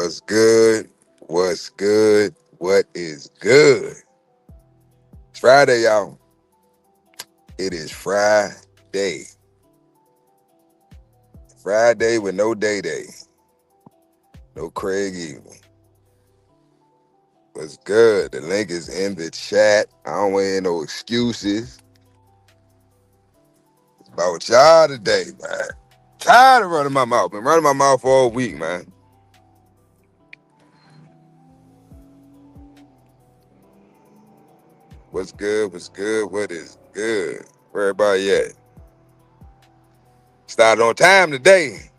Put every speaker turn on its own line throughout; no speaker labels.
What's good? What's good? What is good? It's Friday, y'all. It is Friday. Friday with no day. No Craig Evil. What's good? The link is in the chat. I don't want to hear no excuses. It's about y'all today, man. Tired of running my mouth. Been running my mouth all week, man. What's good? What's good? What is good? Where everybody at? Started on time today.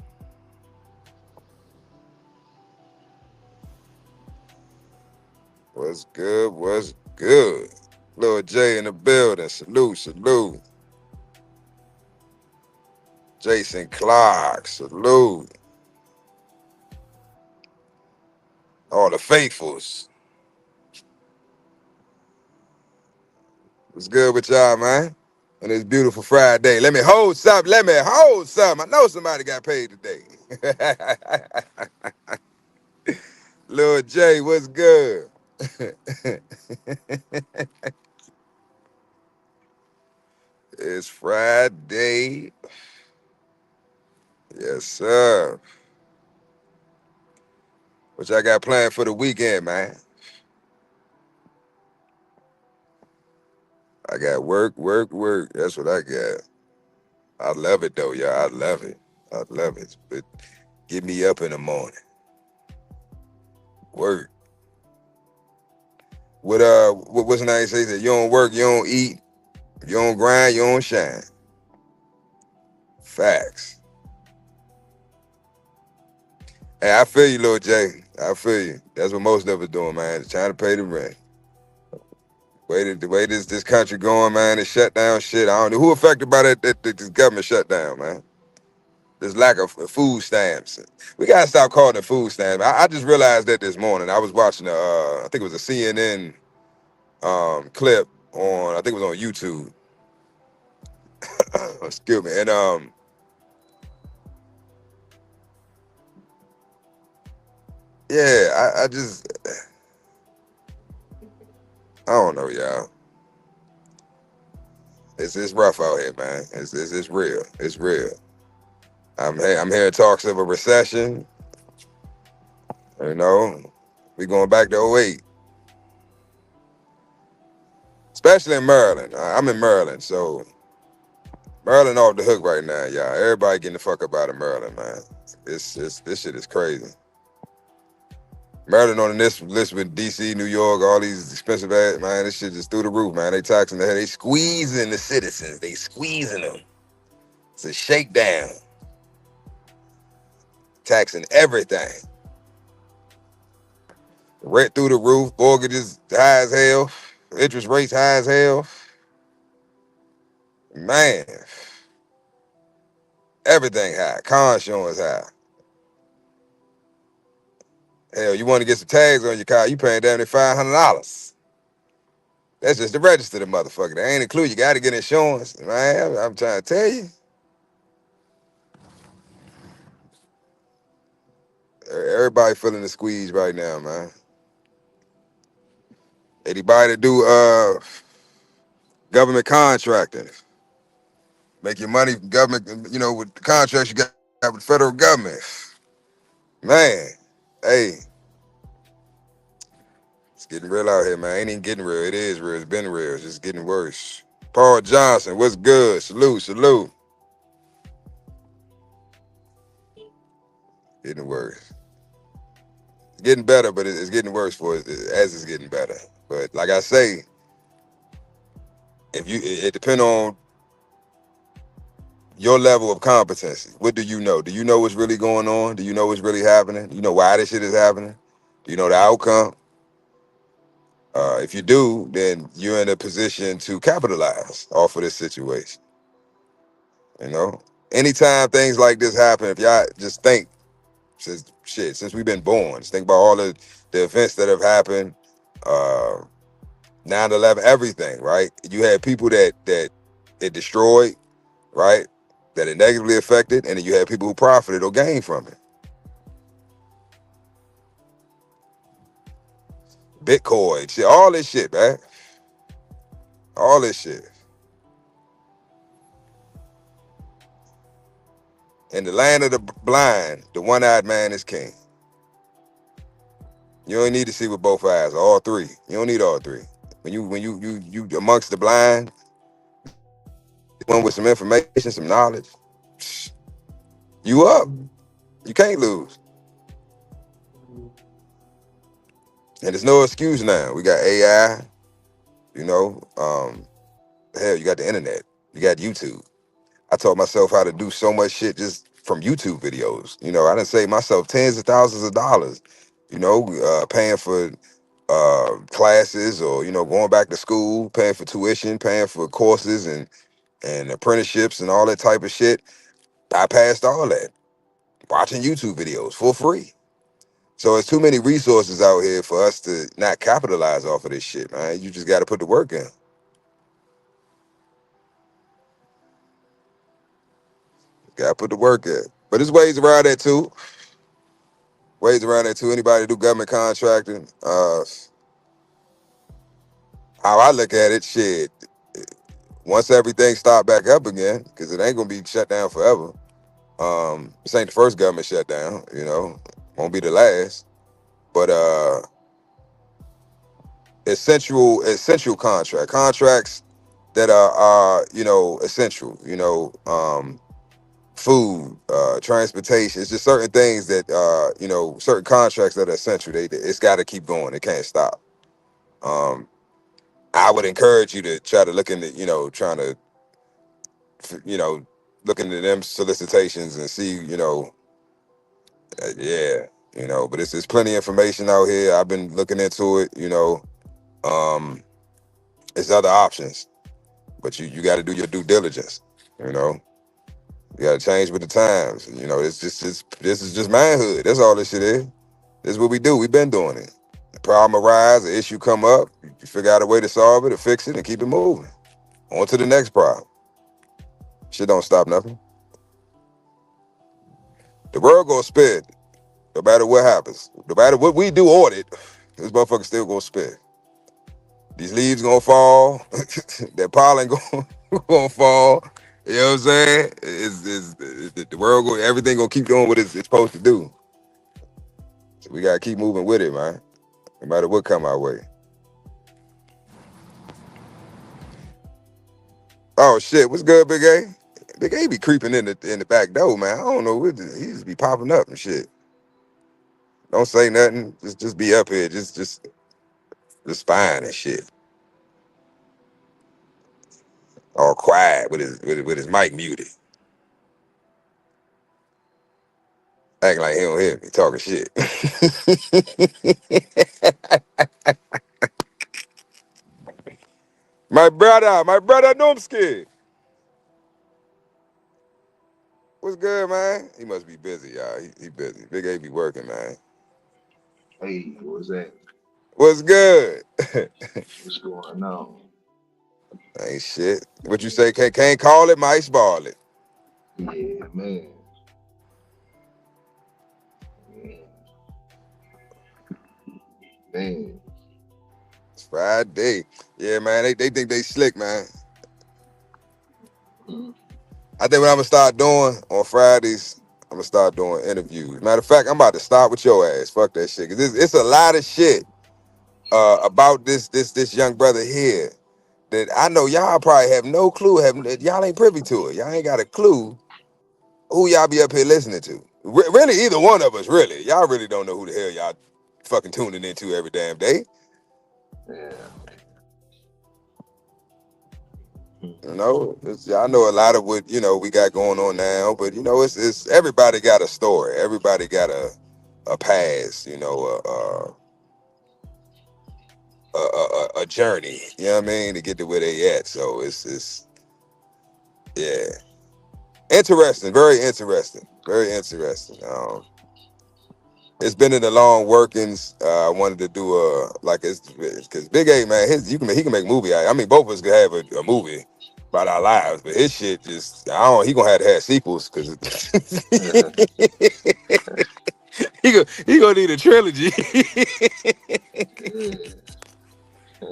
What's good? What's good? Lil J in the building. Salute. Jason Clark. Salute. All the faithfuls. What's good with y'all, man? On this beautiful Friday. Let me hold something. I know somebody got paid today. Lil J, what's good? It's Friday. Yes, sir. What y'all got planned for the weekend, man? I got work. That's what I got. I love it though, y'all. I love it. But get me up in the morning. Work. What's the name say that you don't work, you don't eat, you don't grind, you don't shine. Facts. Hey, I feel you, Lil J. I feel you. That's what most of us doing, man. Just trying to pay the rent. The way this country going, man, it shut down shit. I don't know who affected by that this government shutdown, man. This lack of food stamps. We gotta stop calling it food stamps. I just realized that this morning. I was watching I think it was a CNN clip on, I think it was on YouTube. Excuse me. And yeah, I don't know, y'all. It's rough out here, man. It's real. It's real. I'm hearing talks of a recession. You know, we going back to '08, especially in Maryland. I'm in Maryland, so Maryland off the hook right now, y'all. Everybody getting the fuck up out of Maryland, man. This shit is crazy. Maryland on this list with DC, New York, all these expensive ass, man. This shit just through the roof, man. They taxing the head. They squeezing the citizens. They squeezing them. It's a shakedown. Taxing everything. Rent through the roof. Mortgages high as hell. Interest rates high as hell. Man, everything high. Car insurance high. Hell, you want to get some tags on your car, you paying down to $500. That's just to register the motherfucker. That ain't include. You got to get insurance, man. I'm trying to tell you. Everybody feeling the squeeze right now, man. Anybody that do government contracting, make your money from government, with the contracts you got with the federal government. Man, hey, it's getting real out here, man. Ain't even getting real. It is real. It's been real. It's just getting worse. Paul Johnson, what's good? Salute. Getting worse. It's getting better, but it's getting worse for us as it's getting better. But like I say, it depends on your level of competency. What do you know? Do you know what's really going on? Do you know what's really happening? Do you know why this shit is happening? Do you know the outcome? If you do, then you're in a position to capitalize off of this situation. You know, anytime things like this happen, if y'all just think, since we've been born, just think about all the events that have happened, uh, 9/11, everything, right? You had people that it destroyed, right? That it negatively affected, and then you had people who profited or gained from it. Bitcoin, shit, all this shit, man. All this shit. In the land of the blind, the one-eyed man is king. You don't need to see with both eyes, all three. You don't need all three. When you amongst the blind, one with some information, some knowledge, you up. You can't lose. And there's no excuse now. We got AI, you know. Hell, you got the internet. You got YouTube. I taught myself how to do so much shit just from YouTube videos. You know, I done saved myself tens of thousands of dollars, you know, paying for classes or, you know, going back to school, paying for tuition, paying for courses and apprenticeships and all that type of shit. I passed all that watching YouTube videos for free. So it's too many resources out here for us to not capitalize off of this shit, man. You just got to put the work in. Got to put the work in. But there's ways around that too. Ways around that too. Anybody do government contracting? How I look at it, shit. Once everything start back up again, because it ain't gonna be shut down forever. This ain't the first government shutdown, you know. Won't be the last. But essential contracts that are you know, essential, you know, food, transportation. It's just certain things that you know, certain contracts that are essential. It's got to keep going. It can't stop. Um, I would encourage you to try to look into, you know, trying to, you know, look into them solicitations and see, you know, yeah, you know. But it's there's plenty of information out here. I've been looking into it, you know. Um, it's other options, but you got to do your due diligence, you know. You got to change with the times, you know. This is just manhood. That's all this shit is. This is what we do. We've been doing it. The problem arise, the issue come up, you figure out a way to solve it or fix it and keep it moving. On to the next problem. Shit don't stop nothing. The world gonna spin, no matter what happens. No matter what we do on it, this motherfucker still gonna spin. These leaves gonna fall. That pollen gonna fall. You know what I'm saying? The world everything gonna keep doing what it's supposed to do. So we gotta keep moving with it, man. No matter what come our way. Oh shit, what's good, Big A? Big A be creeping in the back door, man. I don't know what he just be popping up and shit. Don't say nothing. Just be up here. Just fine and shit. All quiet with his mic muted. Acting like he don't hear me talking shit. My brother Numsky. What's good, man? He must be busy, y'all. He busy. Big A be working, man.
Hey, what's that?
What's good?
What's going on?
Ain't shit. What you say? Can't call it, might ball it.
Yeah, man. Man, man.
It's Friday. Yeah, man. They think they slick, man.
Mm.
I think what I'm gonna start doing on Fridays, I'm gonna start doing interviews. Matter of fact, I'm about to start with your ass. Fuck that shit. Cause it's a lot of shit about this young brother here that I know y'all probably have no clue. Y'all ain't privy to it. Y'all ain't got a clue who y'all be up here listening to. Really, either one of us. Really, y'all really don't know who the hell y'all fucking tuning into every damn day.
Yeah. Mm.
You know, I know a lot of what you know we got going on now, but you know, it's everybody got a story. Everybody got a past. You know, a journey. You know what I mean to get to where they at. So it's yeah, interesting. Very interesting. Very interesting. It's been in the long workings. I wanted to do like it's because Big A man, he can make movie. I mean, both of us could have a movie about our lives, but his shit just I don't. He gonna have sequels because he gonna need a trilogy.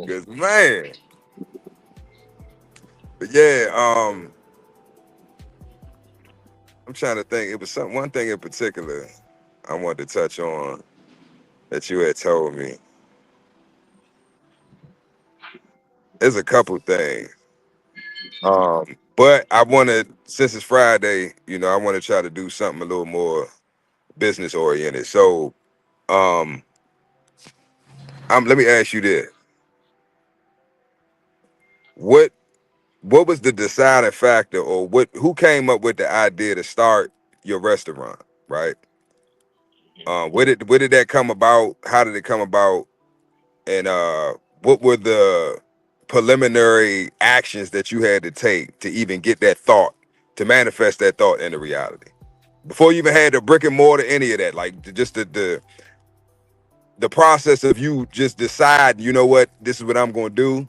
Cause man, but yeah, I'm trying to think. It was one thing in particular I wanted to touch on that you had told me. There's a couple things. But I wanted, since it's Friday, I want to try to do something a little more business oriented. So, um, let me ask you this: what what was the deciding factor, or who came up with the idea to start your restaurant? Right? Where did that come about? How did it come about? And what were the preliminary actions that you had to take to even get that thought, to manifest that thought into reality? Before you even had the brick and mortar, any of that, like just the process of you just decide, you know what, this is what I'm going to do.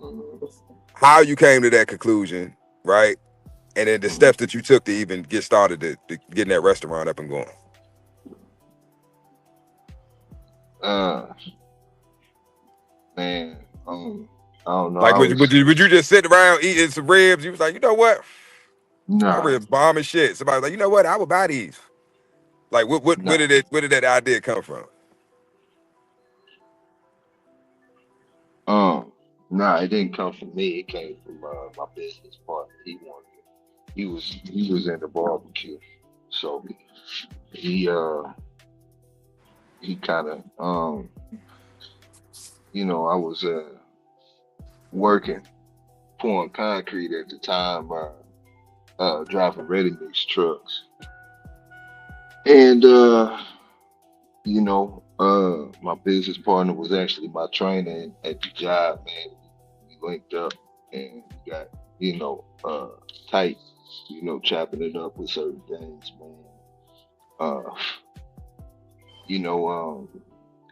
Mhm.
How you came to that conclusion, right? And then the
Mhm.
steps that you took to even get started to getting that restaurant up and going.
Uh, man, I don't know.
Like,
I
would
was
you would you just sit around eating some ribs? You was like, you know what, my
nah,
ribs bomb and shit. Somebody was like, you know what, I would buy these. Like,
nah.
where did that idea come from?
Um, nah. It didn't come from me. It came from my business partner. He was in the barbecue, so he uh he kind of I was working pouring concrete at the time, driving ready mix trucks, and my business partner was actually my trainer at the job, man. We linked up and we got, tight, chopping it up with certain things, man. Uh, you know, um,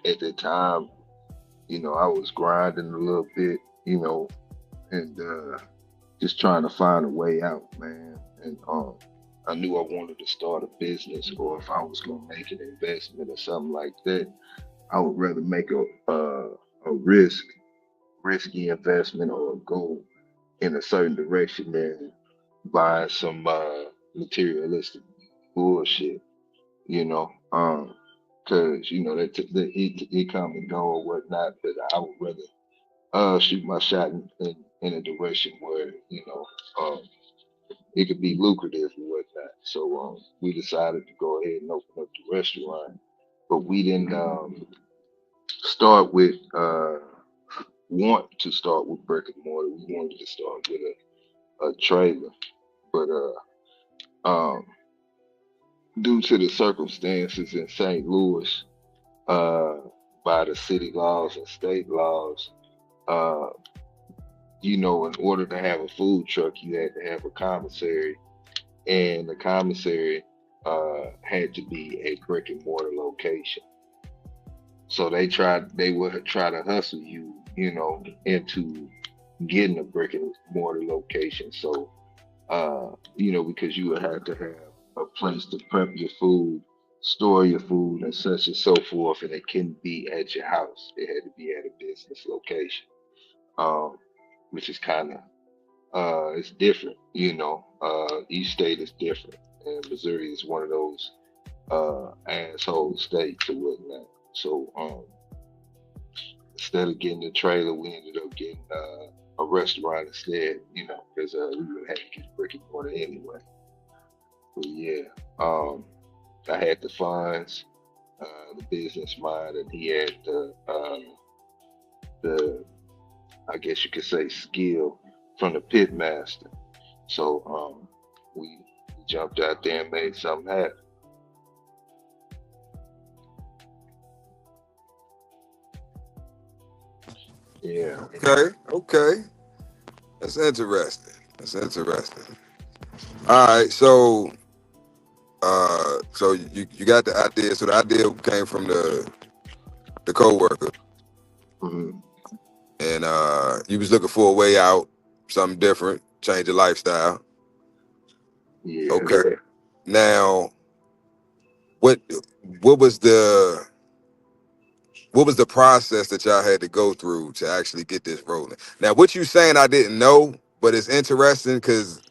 at the time, I was grinding a little bit, and just trying to find a way out, man. And I knew I wanted to start a business, or if I was gonna make an investment or something like that, I would rather make a risky investment or go in a certain direction than buying some materialistic bullshit, you know. Cause it come and go or whatnot, but I would rather shoot my shot in a direction where um it could be lucrative and whatnot. So we decided to go ahead and open up the restaurant, but we didn't start with want to start with brick and mortar. We wanted to start with a trailer, but um, due to the circumstances in St. Louis, uh, by the city laws and state laws, uh, in order to have a food truck, you had to have a commissary, and the commissary had to be a brick and mortar location. So they would try to hustle you, into getting a brick and mortar location. So, because you would have to have a place to prep your food, store your food, and such and so forth, and it couldn't be at your house. It had to be at a business location, um, which is kind of it's different. Each state is different, and Missouri is one of those asshole states or whatnot. So, instead of getting a trailer, we ended up getting a restaurant instead, because we would have to get brick and mortar anyway. But yeah, um, I had the funds, the business mind, and he had the I guess you could say skill from the pit master. So we jumped out there and made something happen. Yeah.
Okay, okay, that's interesting. That's interesting. All right, so you got the idea. So the idea came from the coworker,
Hmm.
and you was looking for a way out, something different, change your lifestyle.
Yeah.
Okay. Now, what what was the what was the process that y'all had to go through to actually get this rolling? Now, what you saying, I didn't know, but it's interesting because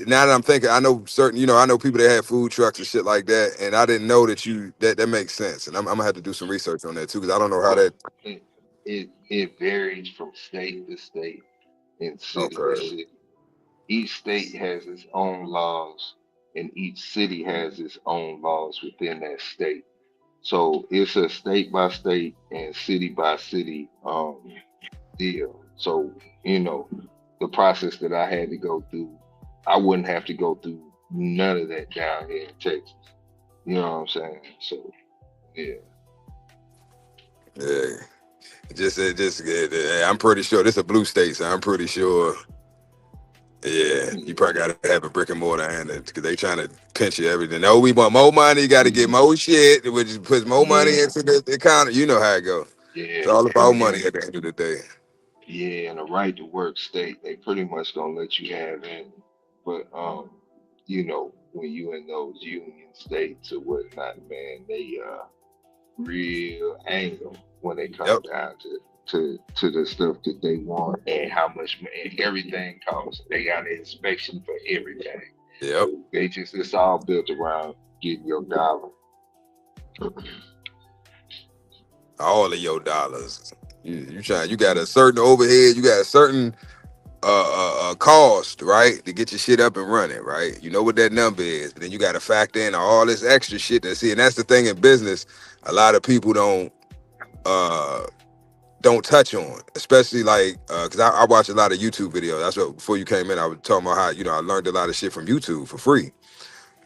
now that I'm thinking, I know certain, I know people that have food trucks and shit like that, and I didn't know that that makes sense, and I'm gonna have to do some research on that too because I don't know how
Well,
that.
it varies from state to state and city to
Okay.
city. Each state has its own laws, and each city has its own laws within that state. So it's a state by state and city by city deal. So, you know, the process that I had to go through, I wouldn't have to go through none of that down here in Texas. You know what I'm saying? So, yeah.
Yeah, I'm pretty sure this is a blue state, so I'm pretty sure. Yeah, you
Yeah.
probably gotta have a brick and mortar and it because they trying to pinch you everything. No, we want more money. You got to get
Mhm.
more shit, which puts more money
Yeah.
into the economy. You know how it goes. It's
Yeah.
all about money
And
at the end of the day.
yeah, and a right to work state, they pretty much gonna let you have in. But you know, when you in those union states or whatnot, man, they real angle when they come
Yep.
down to the stuff that they want and how much and everything costs. They got an inspection for everything.
Yep.
So they just it's all built around getting your dollar.
All of your dollars. You got a certain overhead. You got a certain cost, right, to get your shit up and running, right? You know what that number is. But then you got to factor in all this extra shit. And that's the thing in business. A lot of people uh don't touch on, especially like because I watch a lot of YouTube videos. That's what before you came in, I was talking about how I learned a lot of shit from YouTube for free.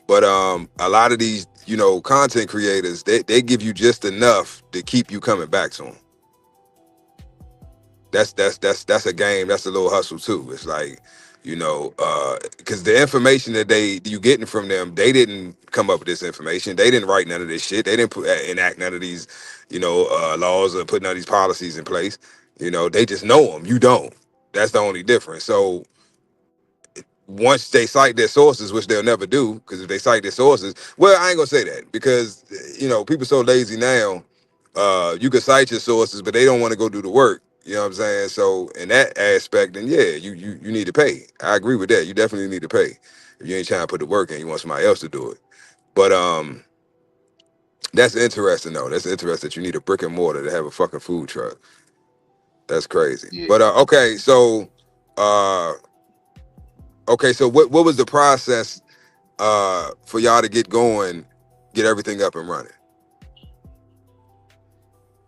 But a lot of these content creators, they give you just enough to keep you coming back to them. That's a game. That's a little hustle too. It's like, because the information that you getting from them, they didn't come up with this information. They didn't write none of this shit. They didn't enact none of these, laws or put none of these policies in place. They just know them. You don't. That's the only difference. So once they cite their sources, which they'll never do, because if they cite their sources, well, I ain't gonna say that because people so lazy now. You can cite your sources, but they don't want to go do the work. You know what I'm saying? So in that aspect, then yeah, you need to pay. I agree with that. You definitely need to pay if you ain't trying to put the work in. You want somebody else to do it. But that's interesting though. That's interesting that you need a brick and mortar to have a fucking food truck. That's crazy.
Yeah.
But uh, okay, so what was the process for y'all to get going, get everything up and running?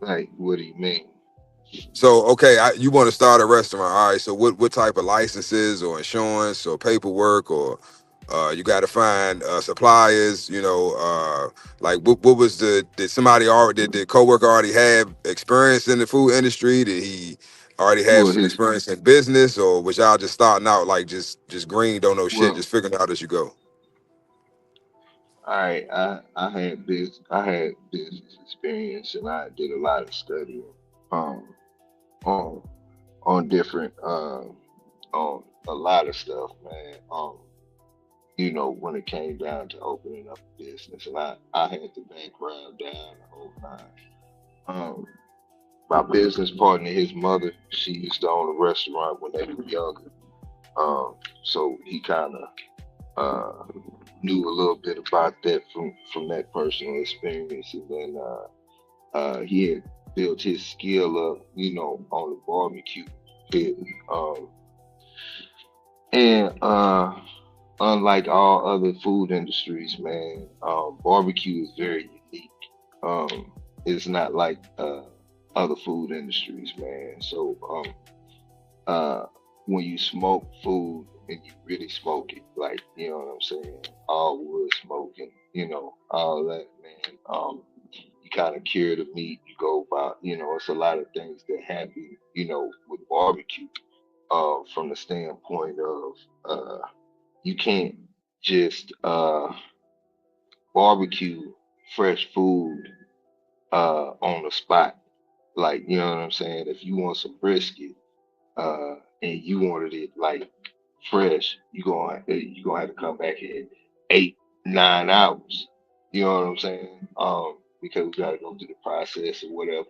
Like, what do you mean?
So okay, you want to start a restaurant, all right? So what type of licenses or insurance or paperwork or you got to find suppliers? Like what was did somebody already did the coworker already have experience in the food industry? Did he already have
Well,
some
his
experience in business, or was y'all just starting out like just green, don't know shit,
well,
just figuring out as you go?
I had business experience and I did a lot of studying um on different on a lot of stuff, man. When it came down to opening up a business and I had the background down the whole nine. Um my business partner, his mother, she used to own a restaurant when they were younger. So he kinda uh knew a little bit about that from that personal experience, and then he had built his skill up, on the barbecue pit. Um, and unlike all other food industries, man, barbecue is very unique. It's not like other food industries, man. So uh, when you smoke food and you really smoke it, like, you know what I'm saying, all wood smoking, all that, man. You kind of cure the meat. You go about, it's a lot of things that happen, with barbecue. From the standpoint of you can't just barbecue fresh food on the spot. Like, you know what I'm saying? If you want some brisket, and you wanted it like fresh, you gonna have to come back in 8, 9 hours. You know what I'm saying? because we got to go through the process or whatever,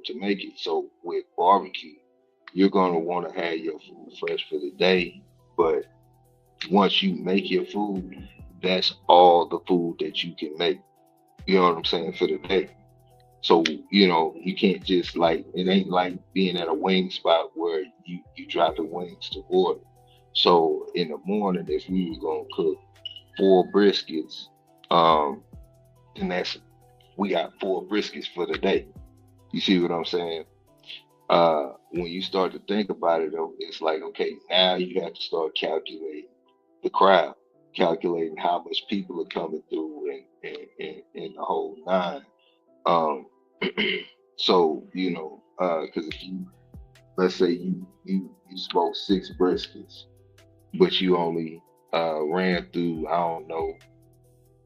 to make it. So with barbecue, you're gonna want to have your food fresh for the day, but once you make your food, that's all the food that you can make. You know what I'm saying, for the day. So, you can't just like it ain't like being at a wing spot where you drop the wings to order. So in the morning, if we were gonna cook 4 briskets, um, then that's we got 4 briskets for the day. You see what I'm saying? When you start to think about it, though, it's like, okay, now you have to start calculating the crowd, calculating how much people are coming through, and the whole nine. Um, so because if you let's say you smoke 6 briskets, but you only ran through, I don't know,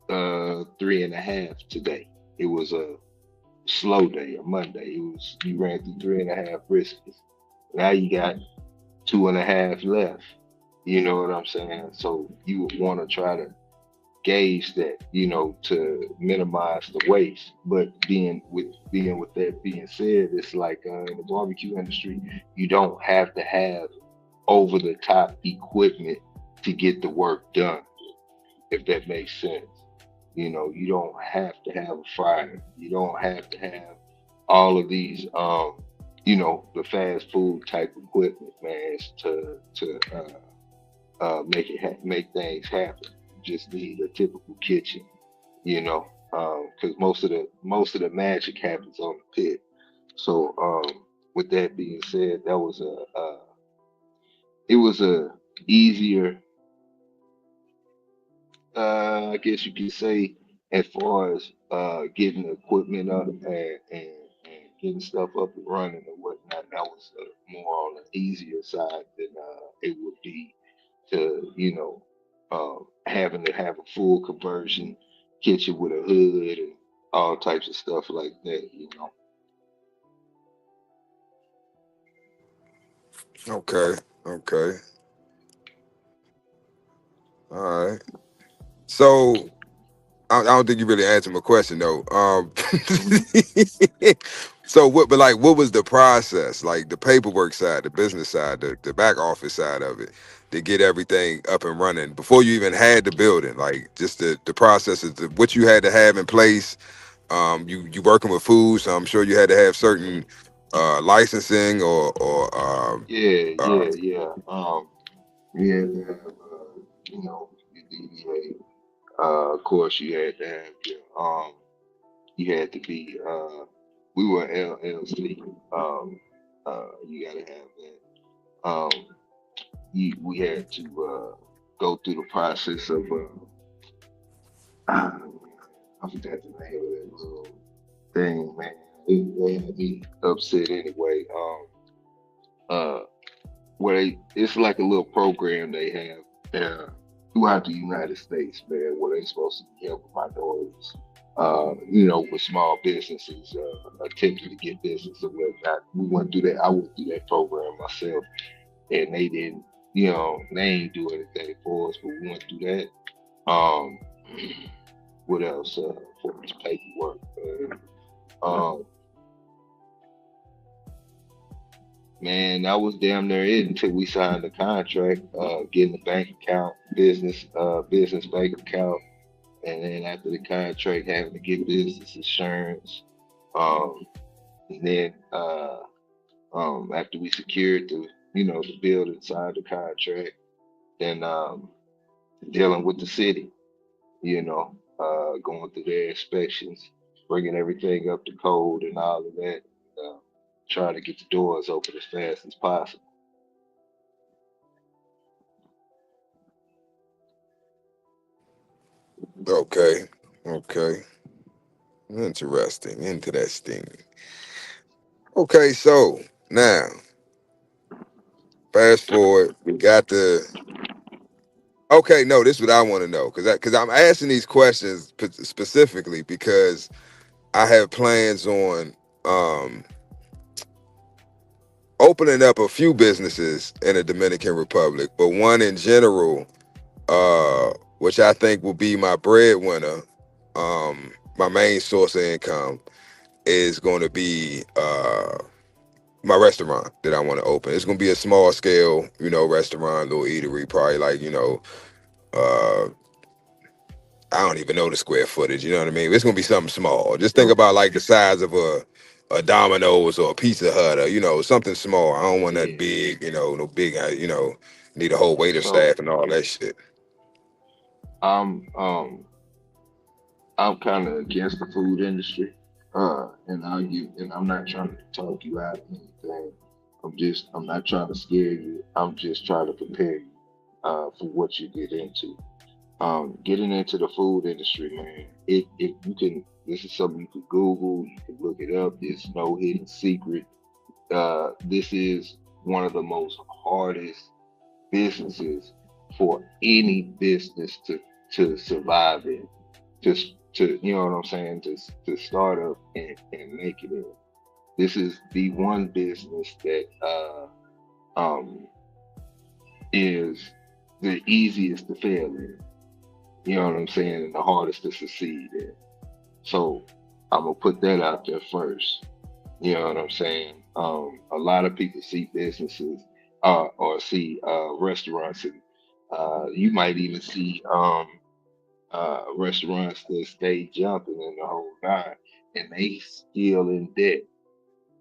3.5 today. It was a slow day, a Monday. It was you ran through 3.5 briskets. Now you got 2.5 left. You know what I'm saying? So you would want to try to gauge that, to minimize the waste. But being with that being said, it's like in the barbecue industry, you don't have to have over the top equipment to get the work done, if that makes sense. You don't have to have a fryer. You don't have to have all of these, the fast food type equipment, man, to make things happen. You just need a typical kitchen, because most of the magic happens on the pit. So, with that being said, that was it was a easier, I guess you could say, as far as getting the equipment up, and getting stuff up and running and whatnot. That was more on the easier side than it would be to, having to have a full conversion kitchen with a hood and all types of stuff like that.
Okay. Okay. All right. So I don't think you really answered my question though.
Mhm.
So what? But like, what was the process? Like the paperwork side, the business side, the back office side of it, to get everything up and running before you even had the building. Like just the processes, what you had to have in place. You working with food, so I'm sure you had to have certain licensing or
Yeah,
uh,
yeah, yeah. We had to have, your DBA. Of course, you had to be, we were LLC. You got to have that. We had to go through the process of, I forgot the name of that little thing, man. They had me upset anyway. Uh, it's like a little program they have throughout the United States, man, where they supposed to be helping minorities, with small businesses attempting to get business or whatnot. We went through that. I went through that program myself, and they didn't, they ain't do anything for us, but we went through that. Um, what else? For this paperwork. Um, Man, that was damn near it until we signed the contract, getting a bank account, business bank account, and then after the contract, having to get business insurance. Um, and then after we secured the building, signed the contract, then dealing with the city, going through their inspections, bringing everything up to code and all of that, uh, trying to get the doors open as fast as possible.
okay, okay, interesting, interesting. Okay, so now fast forward, we got the. Okay, no, this is what I want to know because I'm asking these questions specifically because I have plans on um opening up a few businesses in the Dominican Republic, but one in general, which I think will be my breadwinner. Um, my main source of income is going to be my restaurant that I want to open. It's going to be a small scale, restaurant, little eatery, probably like, uh, I don't even know the square footage. You know what I mean? It's gonna be something small. Just think
So
about like the size of a Domino's or a Pizza Hut, or something small. I don't want that
yeah.
big. No big. Need a whole waiter
So
staff and all that shit.
I'm um I'm kind of against the food industry. And I'm not trying to talk you out of anything. I'm not trying to scare you. I'm just trying to prepare you for what you get into. Getting into the food industry, man. If you can, this is something you could Google. You can look it up. There's no hidden secret. This is one of the most hardest businesses for any business to survive in, to you know what I'm saying, to start up and make it in. This is the one business that um is the easiest to fail in. You know what I'm saying, and the hardest to succeed in. So I'm gonna put that out there first. You know what I'm saying? A lot of people see businesses or see restaurants, and you might even see restaurants that stay jumping in the whole nine, and they still in debt.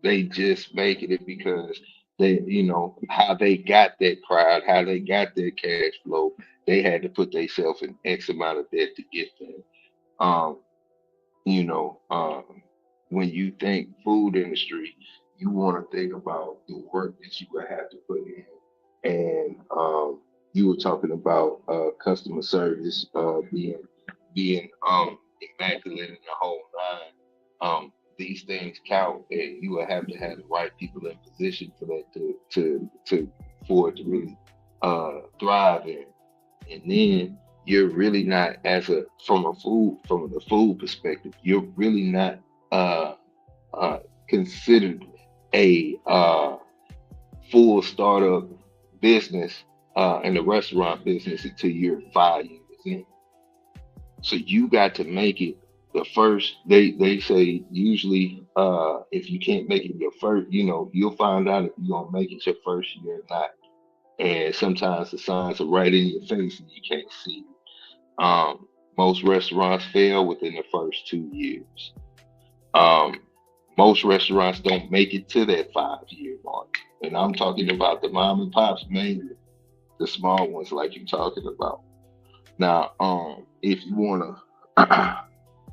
They just making it because how they got that crowd, how they got that cash flow. They had to put themselves in X amount of debt to get there. Um, you know, when you think food industry, you want to think about the work that you would have to put in. And you were talking about customer service being immaculate in the whole nine. These things count, and you would have to have the right people in position for that to for it to really thrive in. And then you're really not, as a from the food perspective, you're really not uh uh considered a full startup business in the restaurant business until you're 5 years in. So you got to make it the first. They say usually if you can't make it your first, you'll find out if you're gonna make it your first year or not. And sometimes the signs are right in your face and you can't see. Um, Most restaurants fail within the first 2 years. Um, Most restaurants don't make it to that 5 year mark. And I'm talking about the mom and pops mainly, the small ones like you're talking about. Now, if you wanna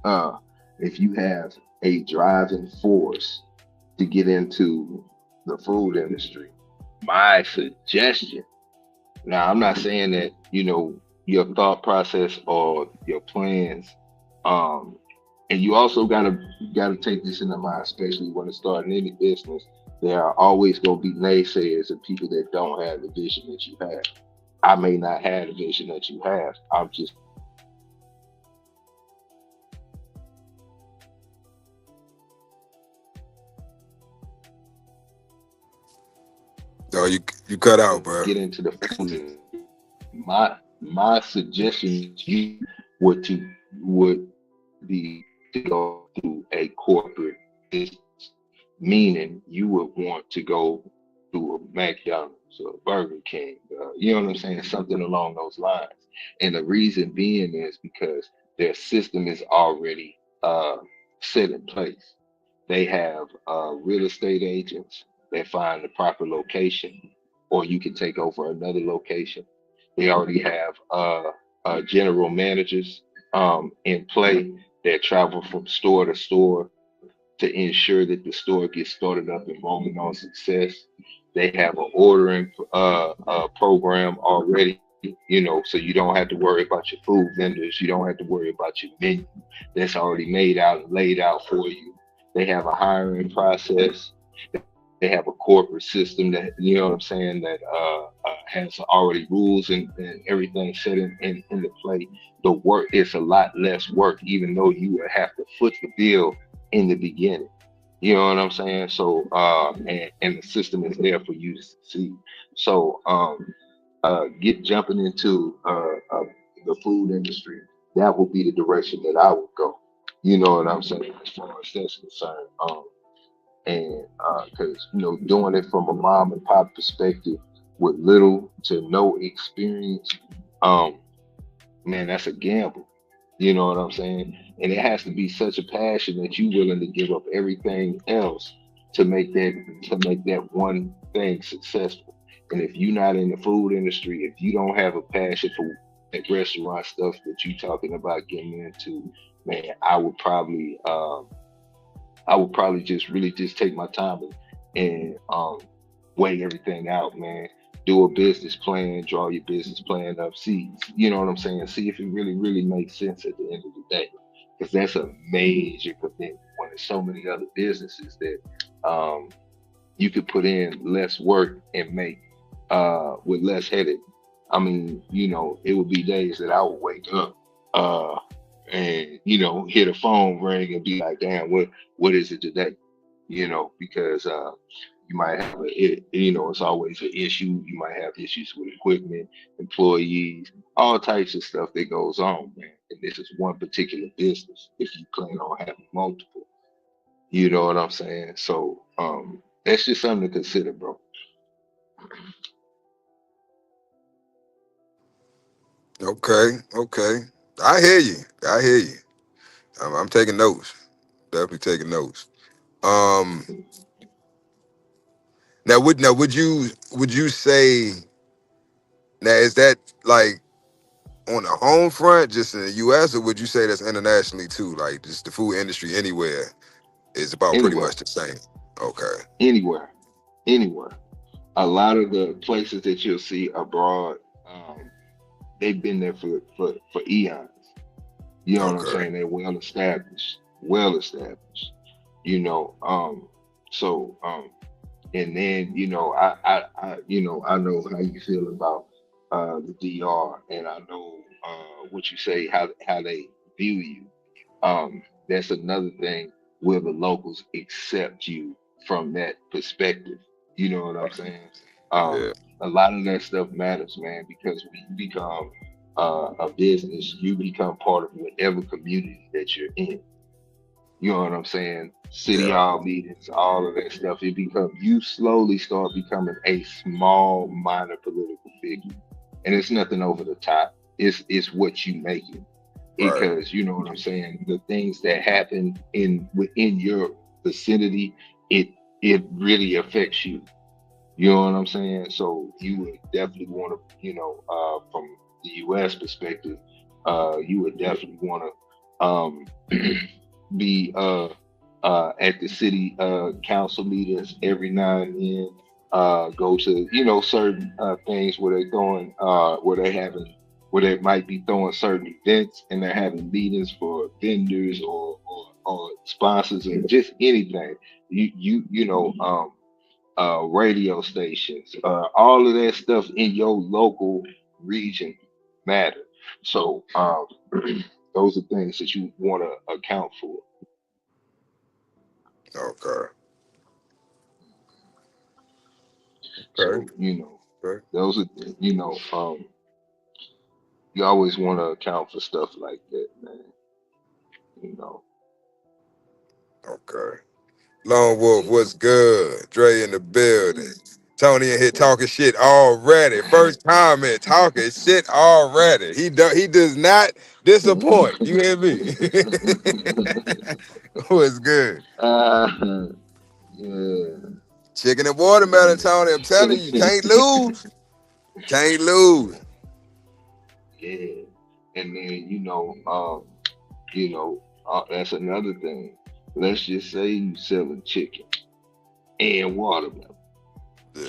uh if you have a driving force to get into the food industry, my suggestion. Now, I'm not saying that, your thought process or your plans, um, and you also gotta take this into mind, especially when it's starting any business. There are always gonna be naysayers and people that don't have the vision that you have. I may not have the vision that you have. I'm just
Oh, you cut out, bro.
get into the food industry. My suggestion to you would be to go through a corporate business, meaning you would want to go through a McDonald's or Burger King, you know what I'm saying, something along those lines. And the reason being is because their system is already set in place. They have real estate agents that find the proper location, or you can take over another location. They already have general managers in play that travel from store to store to ensure that the store gets started up and rolling on success. They have an ordering program already, so you don't have to worry about your food vendors. You don't have to worry about your menu that's already made out and laid out for you. They have a hiring process. They have a corporate system that, what I'm saying, that has already rules and everything set into play. The work is a lot less work, even though you would have to foot the bill in the beginning. You know what I'm saying? So, and the system is there for you to succeed. So, get jumping into the food industry. That would be the direction that I would go. You know what I'm saying? As far as that's concerned. And because doing it from a mom and pop perspective with little to no experience, um, man, that's a gamble. You know what I'm saying? And it has to be such a passion that you willing to give up everything else to make that one thing successful. And if you're not in the food industry, if you don't have a passion for that restaurant stuff that you talking about getting into, man, I would probably just really just take my time and weigh everything out, man. Do a business plan, draw your business plan up, see, you know what I'm saying? See if it really, really makes sense at the end of the day. Because that's a major commitment when there's so many other businesses that um, you could put in less work and make with less headache. I mean, it would be days that I would wake up uh and hear the phone ring and be like, damn, what is it today? Because you might have it's always an issue. You might have issues with equipment, employees, all types of stuff that goes on, man. And this is one particular business. If you plan on having multiple, you know what I'm saying? So that's just something to consider, bro.
Okay, okay. I hear you. I hear you. I'm taking notes. Definitely taking notes. Um, now would you say now is that like on the home front, just in the U.S., or would you say that's internationally too? Like just the food industry anywhere is about pretty much
Anywhere,
the same. Okay.
anywhere, anywhere. A lot of the places that you'll see abroad, they've been there for eons. You know what I'm
Okay.
saying? They're well established, well established. You know, so and then I know how you feel about the DR, and I know what you say, how they view you. That's another thing where the locals accept you from that perspective. You know what I'm saying?
Yeah.
A lot of that stuff matters, man, because when you become a business, you become part of whatever community that you're in. You know what I'm saying? City
Yeah.
hall meetings, all of that stuff. You slowly start becoming a small, minor political figure, and it's nothing over the top. It's what you make it,
Right.
because you know what I'm saying. The things that happen within your vicinity, it it really affects you. You know what I'm saying? So you would definitely want to, from the U.S. perspective, you would definitely want to be at the city council meetings every now and then. Go to certain things where they're going, where they might be throwing certain events and they're having meetings for vendors or sponsors and just anything. Radio stations, all of that stuff in your local region matter. So those are things that you want to account for.
Okay. Okay.
So
Okay.
those are you always want to account for stuff like that, man. You know.
Okay. Lone Wolf, what's good? Dre in the building. Tony in here talking shit already. First comment, talking shit already. He does not disappoint. You hear me? What's good?
Yeah,
Chicken and watermelon, Tony. I'm telling you, can't lose. Can't lose.
yeah. And then that's another thing. Let's just say you selling chicken and watermelon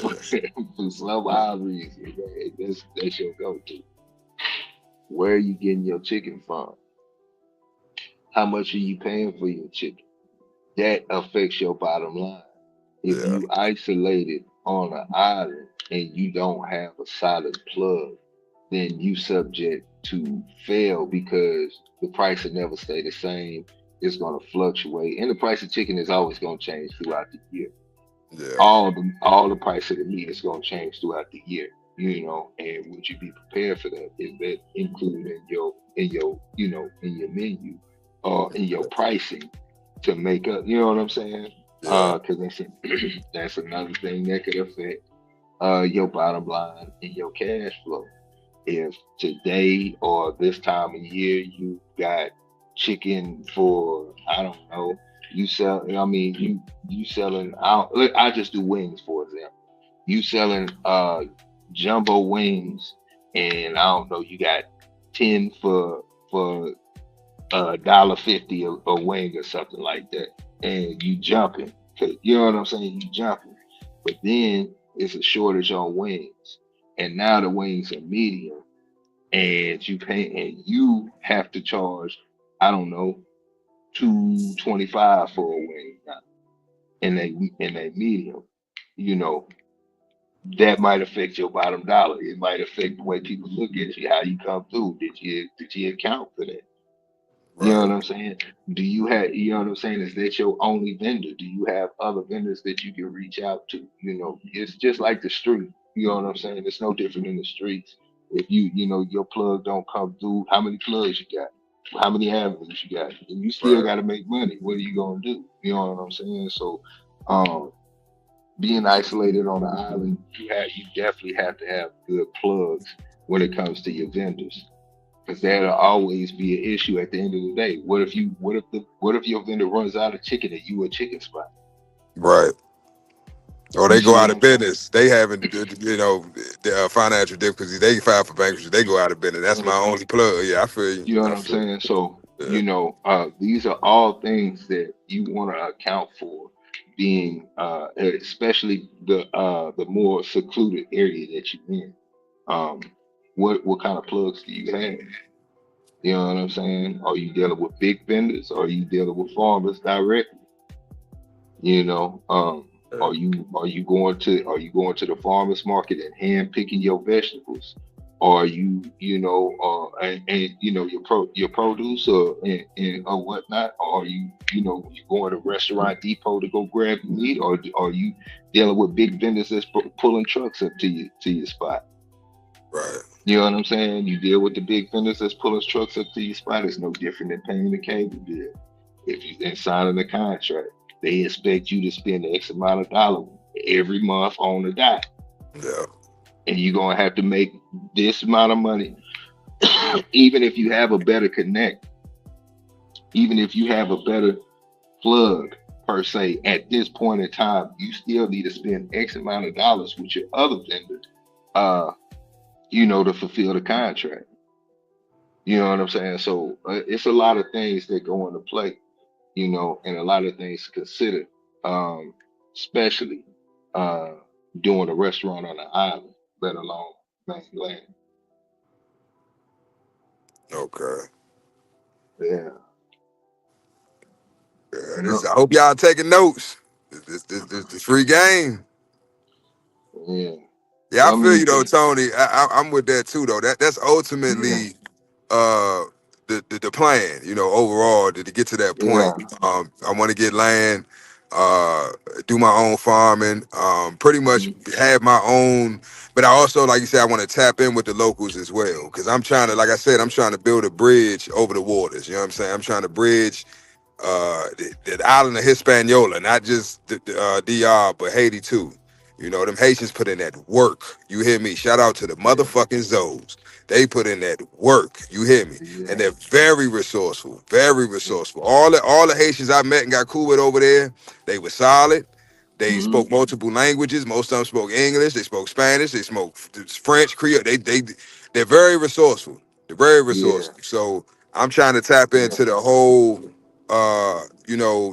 for,
Yeah,
for some odd reason. Man, that's your go-to. Where are you getting your chicken from? How much are you paying for your chicken? That affects your bottom line. If
yeah,
you isolate it on an island and you don't have a solid plug, then you subject to fail because the price will never stay the same. It's going to fluctuate, and the price of chicken is always going to change throughout the year.
yeah,
All the price of the meat is going to change throughout the year. And would you be prepared for that? Is that included in your in your menu? or in your pricing to make up. You know what I'm saying?
Yeah.
Because that's another thing that could affect your bottom line and your cash flow. If today or this time of year you got chicken for, I don't know, you sell, I mean, you selling, I just do wings for example. You selling jumbo wings, and I don't know, you got 10 for $1.50 a wing or something like that, and you jumping. 'Cause you know what I'm saying? You jumping, but then it's a shortage on wings, and now the wings are medium, and you have to charge, I don't know, 225 for a wing now, and they medium. You know, that might affect your bottom dollar. It might affect the way people look at you, how you come through. Did you account for that? You know
Right.
what I'm saying? Do you have, you know what I'm saying? Is that your only vendor? Do you have other vendors that you can reach out to? You know, it's just like the street. You know what I'm saying? It's no different in the streets. If your plug don't come through, how many plugs you got? How many avenues you got? And you still
Right.
got to make money. What are you going to do? You know what I'm saying? So, um, being isolated on an island, you definitely have to have good plugs when it comes to your vendors, because that'll always be an issue at the end of the day. What if your vendor runs out of chicken and you a chicken spot?
Right. Or
You
they
see
go out
what
of
I'm saying?
business. They having, the financial difficulties. They file for bankruptcy. They go out of business. That's my
Mhm.
only plug. Yeah, I feel you.
You know what
I
I'm
feel you.
saying? So,
Yeah.
these are all things that you want to account for, being especially the more secluded area that you're in. Um, what kind of plugs do you have? You know what I'm saying? Are you dealing with big vendors? Or are you dealing with farmers directly? You know, are you going to the farmers market and hand picking your vegetables? Or are you, and your produce, or whatnot? Or are you going to restaurant depot to go grab your meat? Or are you dealing with big vendors that's pulling trucks up to your spot?
Right.
You know what I'm saying? You deal with the big vendors that's pulling trucks up to your spot. It's no different than paying the cable bill. If you and signing the contract, they expect you to spend X amount of dollars every month on the dot,
Yeah.
and you're gonna have to make this amount of money. Even if you have a better connect, even if you have a better plug per se, at this point in time, you still need to spend X amount of dollars with your other vendor, uh, to fulfill the contract. You know what I'm saying? So it's a lot of things that go into play, and a lot of things to consider, um, especially uh, doing a restaurant on an island, let alone mainland.
Okay.
Yeah,
Yeah,
yeah,
I hope y'all taking notes. This free game.
yeah.
Yeah, I
I
feel
mean,
you though,
'cause
Tony. I'm with that too though. That's
yeah,
ultimately uh the plan, overall to get to that point.
yeah,
I want to get land, uh do my own farming, pretty much
mhm,
have my own, but I also, like you said, I want to tap in with the locals as well. Cause I'm trying to, like I said, I'm trying to build a bridge over the waters. You know what I'm saying? I'm trying to bridge the island of Hispaniola, not just the DR, but Haiti too. Them Haitians put in that work. You hear me? Shout out to the
yeah,
motherfucking Zoes. They put in that work. You hear me? And
yeah,
they're very resourceful, very
yeah,
resourceful. All the Haitians I met and got cool with over there, they were solid. They
hmm,
spoke multiple languages. Most of them spoke English. They spoke Spanish. They spoke French, Creole. They're very resourceful. They're very
yeah,
resourceful. So I'm trying to tap
yeah,
into the whole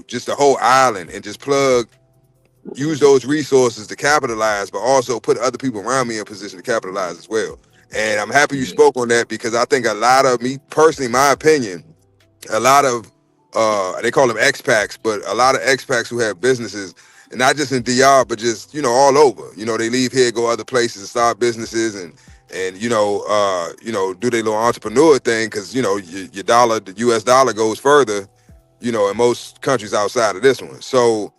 just the whole island and just use those resources to capitalize, but also put other people around me in position to capitalize as well. And I'm happy you
yeah,
spoke on that, because I think a lot of, me personally, my opinion, a lot of they call them expats, but a lot of expats who have businesses, and not just in DR, but just all over. They leave here, go other places, and start businesses, and do their little entrepreneur thing, because your dollar, the U.S. dollar, goes further, in most countries outside of this one. So,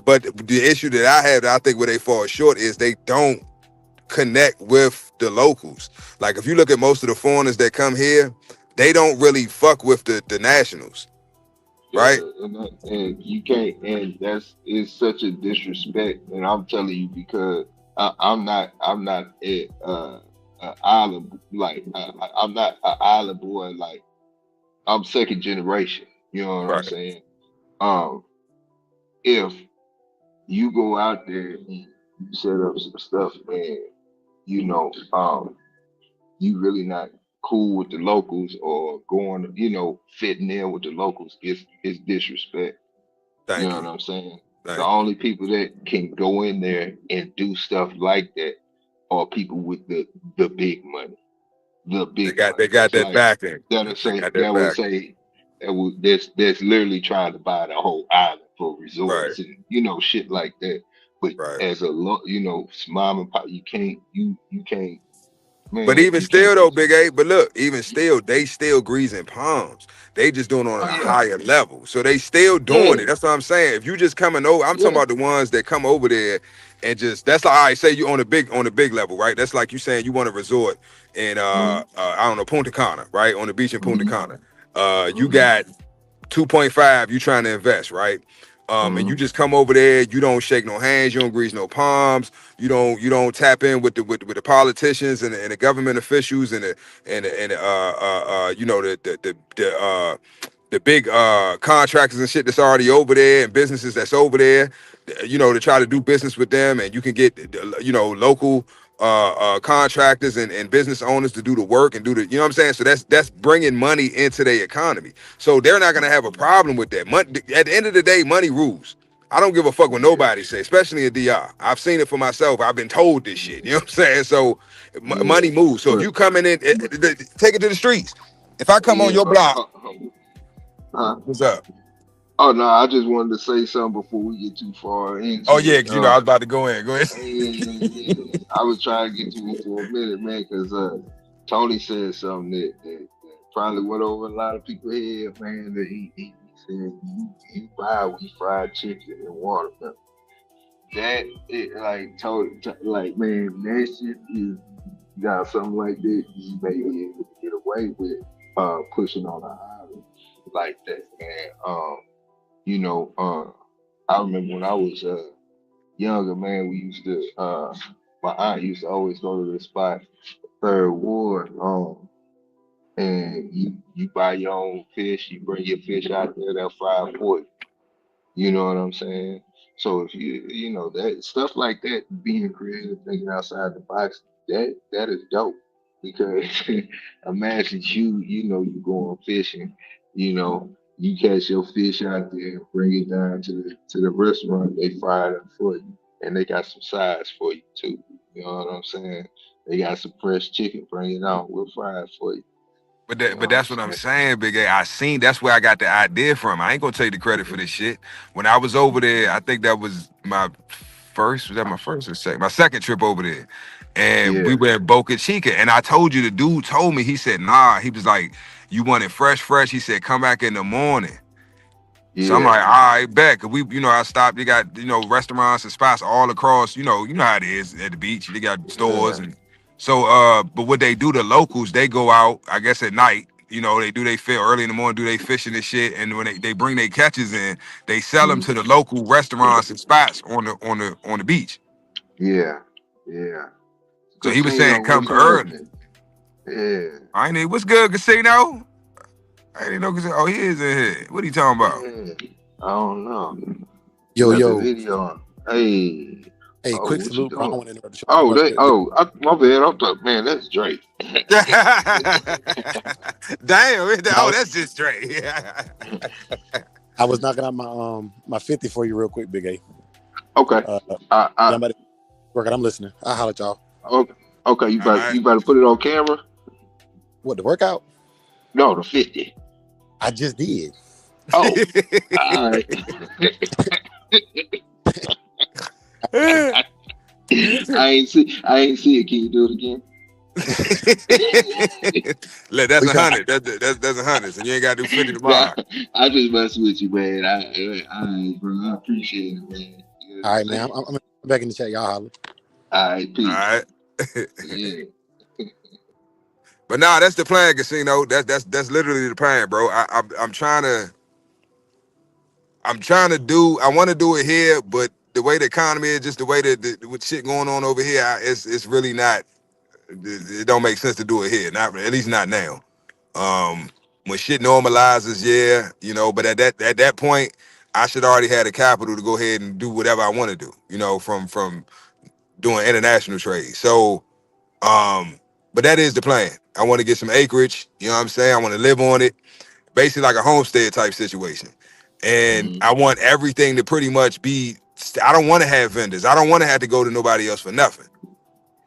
but the issue that I have, that I think where they fall short, is they don't connect with the locals. Like if you look at most of the foreigners that come here, they don't really fuck with the nationals,
Yeah,
right?
and you can't, and that's it's such a disrespect. And I'm telling you because I'm not a island like I'm not an island boy. Like I'm second generation. You know what I'm
Right.
saying? Um, if you go out there and you set up some stuff, and you know, you really not cool with the locals or going, fitting in with the locals, it's disrespect. You
Thank
know
you.
what I'm saying? The
Thank you.
only people that can go in there and do stuff like that are people with the big money, the
They
big
got
money.
they got
That's
that
like
backing.
that'll
They
say
got that
that would
back.
say that's literally trying to buy the whole island for
Right.
resorts and shit like that. But
Right.
as a mom and pop, you can't,
But
man,
even
you can't
still though,
just.
Big A, but look, even still, they still greasing palms. They just doing it on
Oh
a
yeah,
higher level. So they still doing
yeah,
it. That's what I'm saying. If you just coming over, I'm talking
yeah.
about the ones that come over there and just that's like I say you on the big level, right? That's like you saying you want a resort in
Mm-hmm,
I don't know, Punta Cana, right? On the beach in Punta
mm-hmm,
Cana. You
mm-hmm,
got 2.5, you trying to invest, right? And
mm-hmm.
you just come over there, you don't shake no hands, you don't grease no palms, you don't tap in with with the politicians and the government officials and the big contractors and shit that's already over there and businesses that's over there, to try to do business with them, and you can get local contractors and business owners to do the work and do the, what I'm saying. So that's bringing money into their economy. So they're not gonna have a problem with that. At the end of the day, money rules. I don't give a fuck what
Yeah,
nobody say, especially in DR. I've seen it for myself. I've been told this shit. You know what I'm saying? So
yeah.
money moves. So if
But
you coming in, take it to the streets. If I come on
yeah,
your block,
huh?
what's up?
Oh no, I just wanted to say something before we get too far
Oh
into
yeah,
it.
because I was about to go in. Go ahead.
Yeah. I was trying to get to it for a minute, man, because Tony said something that probably went over a lot of people's head, man. That he said you buy we fried chicken and watermelon. That it like like man, that shit is got something like that you may be able to get away with pushing on an island like that, man. You know, I remember when I was younger, man, we used to my aunt used to always go to the spot, Third Ward, and you buy your own fish, you bring your fish out there, they'll fry it for you. You know what I'm saying? So if that stuff like that, being creative, thinking outside the box, that is dope. Because imagine you going fishing, you catch your fish out there, bring it down to the restaurant, they fry it up for you, and they got some sides for you too. You know what I'm saying? They got some fresh chicken, bring it on, we'll fry it for you. You know
But
what I'm
that's what I'm
saying?
saying, Big A. I seen that's where I got the idea from. I ain't gonna take the credit for this shit. When I was over there, I think that was my first. Was that my first or second? My second trip over there, and we
Yeah,
were in Boca Chica. And I told you the dude told me. He said, "Nah." He was like, "You want it fresh, fresh." He said, "Come back in the morning." So I'm
yeah,
like, all right, bet. Cause I stopped. You got, restaurants and spots all across, you know how it is at the beach. They got stores
yeah.
and so but what they do, the locals, they go out, I guess at night, they do they fish early in the morning, do they fishing and shit. And when they bring their catches in, they sell them to
Mhm.
the local restaurants and spots on the beach.
Yeah, yeah.
So he was saying
Casino,
come
what's
early.
happening? Yeah,
I ain't what's good, casino? I didn't know casino. Oh, he is in here. What are you talking about?
yeah. I don't know. He
Yo,
got the
yo.
video on. Hey,
Hey,
oh,
quick
what you
salute, bro. I don't
doing?
want to interrupt the show too
Oh,
much.
my bad. I thought, man, that's Drake.
Damn.
I
Oh,
was
that's just straight.
I was knocking out my 50 for you real quick, Big A.
Okay.
Uh,
I,
yeah,
I,
I'm at work. I'm listening. I'll holler at y'all.
okay. Okay. You
All
better,
right.
you better put it on camera.
What, the workout?
No, the 50.
I just did.
Oh, all right. I ain't see it. Can you do it again?
Look, that's
We
a
try.
hundred. That's a hundred. So you ain't got to do 50
Nah,
tomorrow.
I just mess with you, man. Bro, I appreciate it, man. You know
All
what I'm
right, man.
saying?
I'm back in the chat. Y'all holler.
All right,
All
peace.
right.
Yeah.
But nah, that's the plan, Casino. That's literally the plan, bro. I'm trying to do. I want to do it here, but the way the economy is, just the way that with shit going on over here, it's really not. It don't make sense to do it here. Not at least not now. Um, when shit normalizes, yeah, you know. But at that point, I should already have the capital to go ahead and do whatever I want to do. You know, from doing international trade. So, um, but that is the plan. I want to get some acreage. You know what I'm saying? I want to live on it, basically like a homestead type situation. And
Mm-hmm.
I want everything to pretty much be. I don't want to have vendors. I don't want to have to go to nobody else for nothing.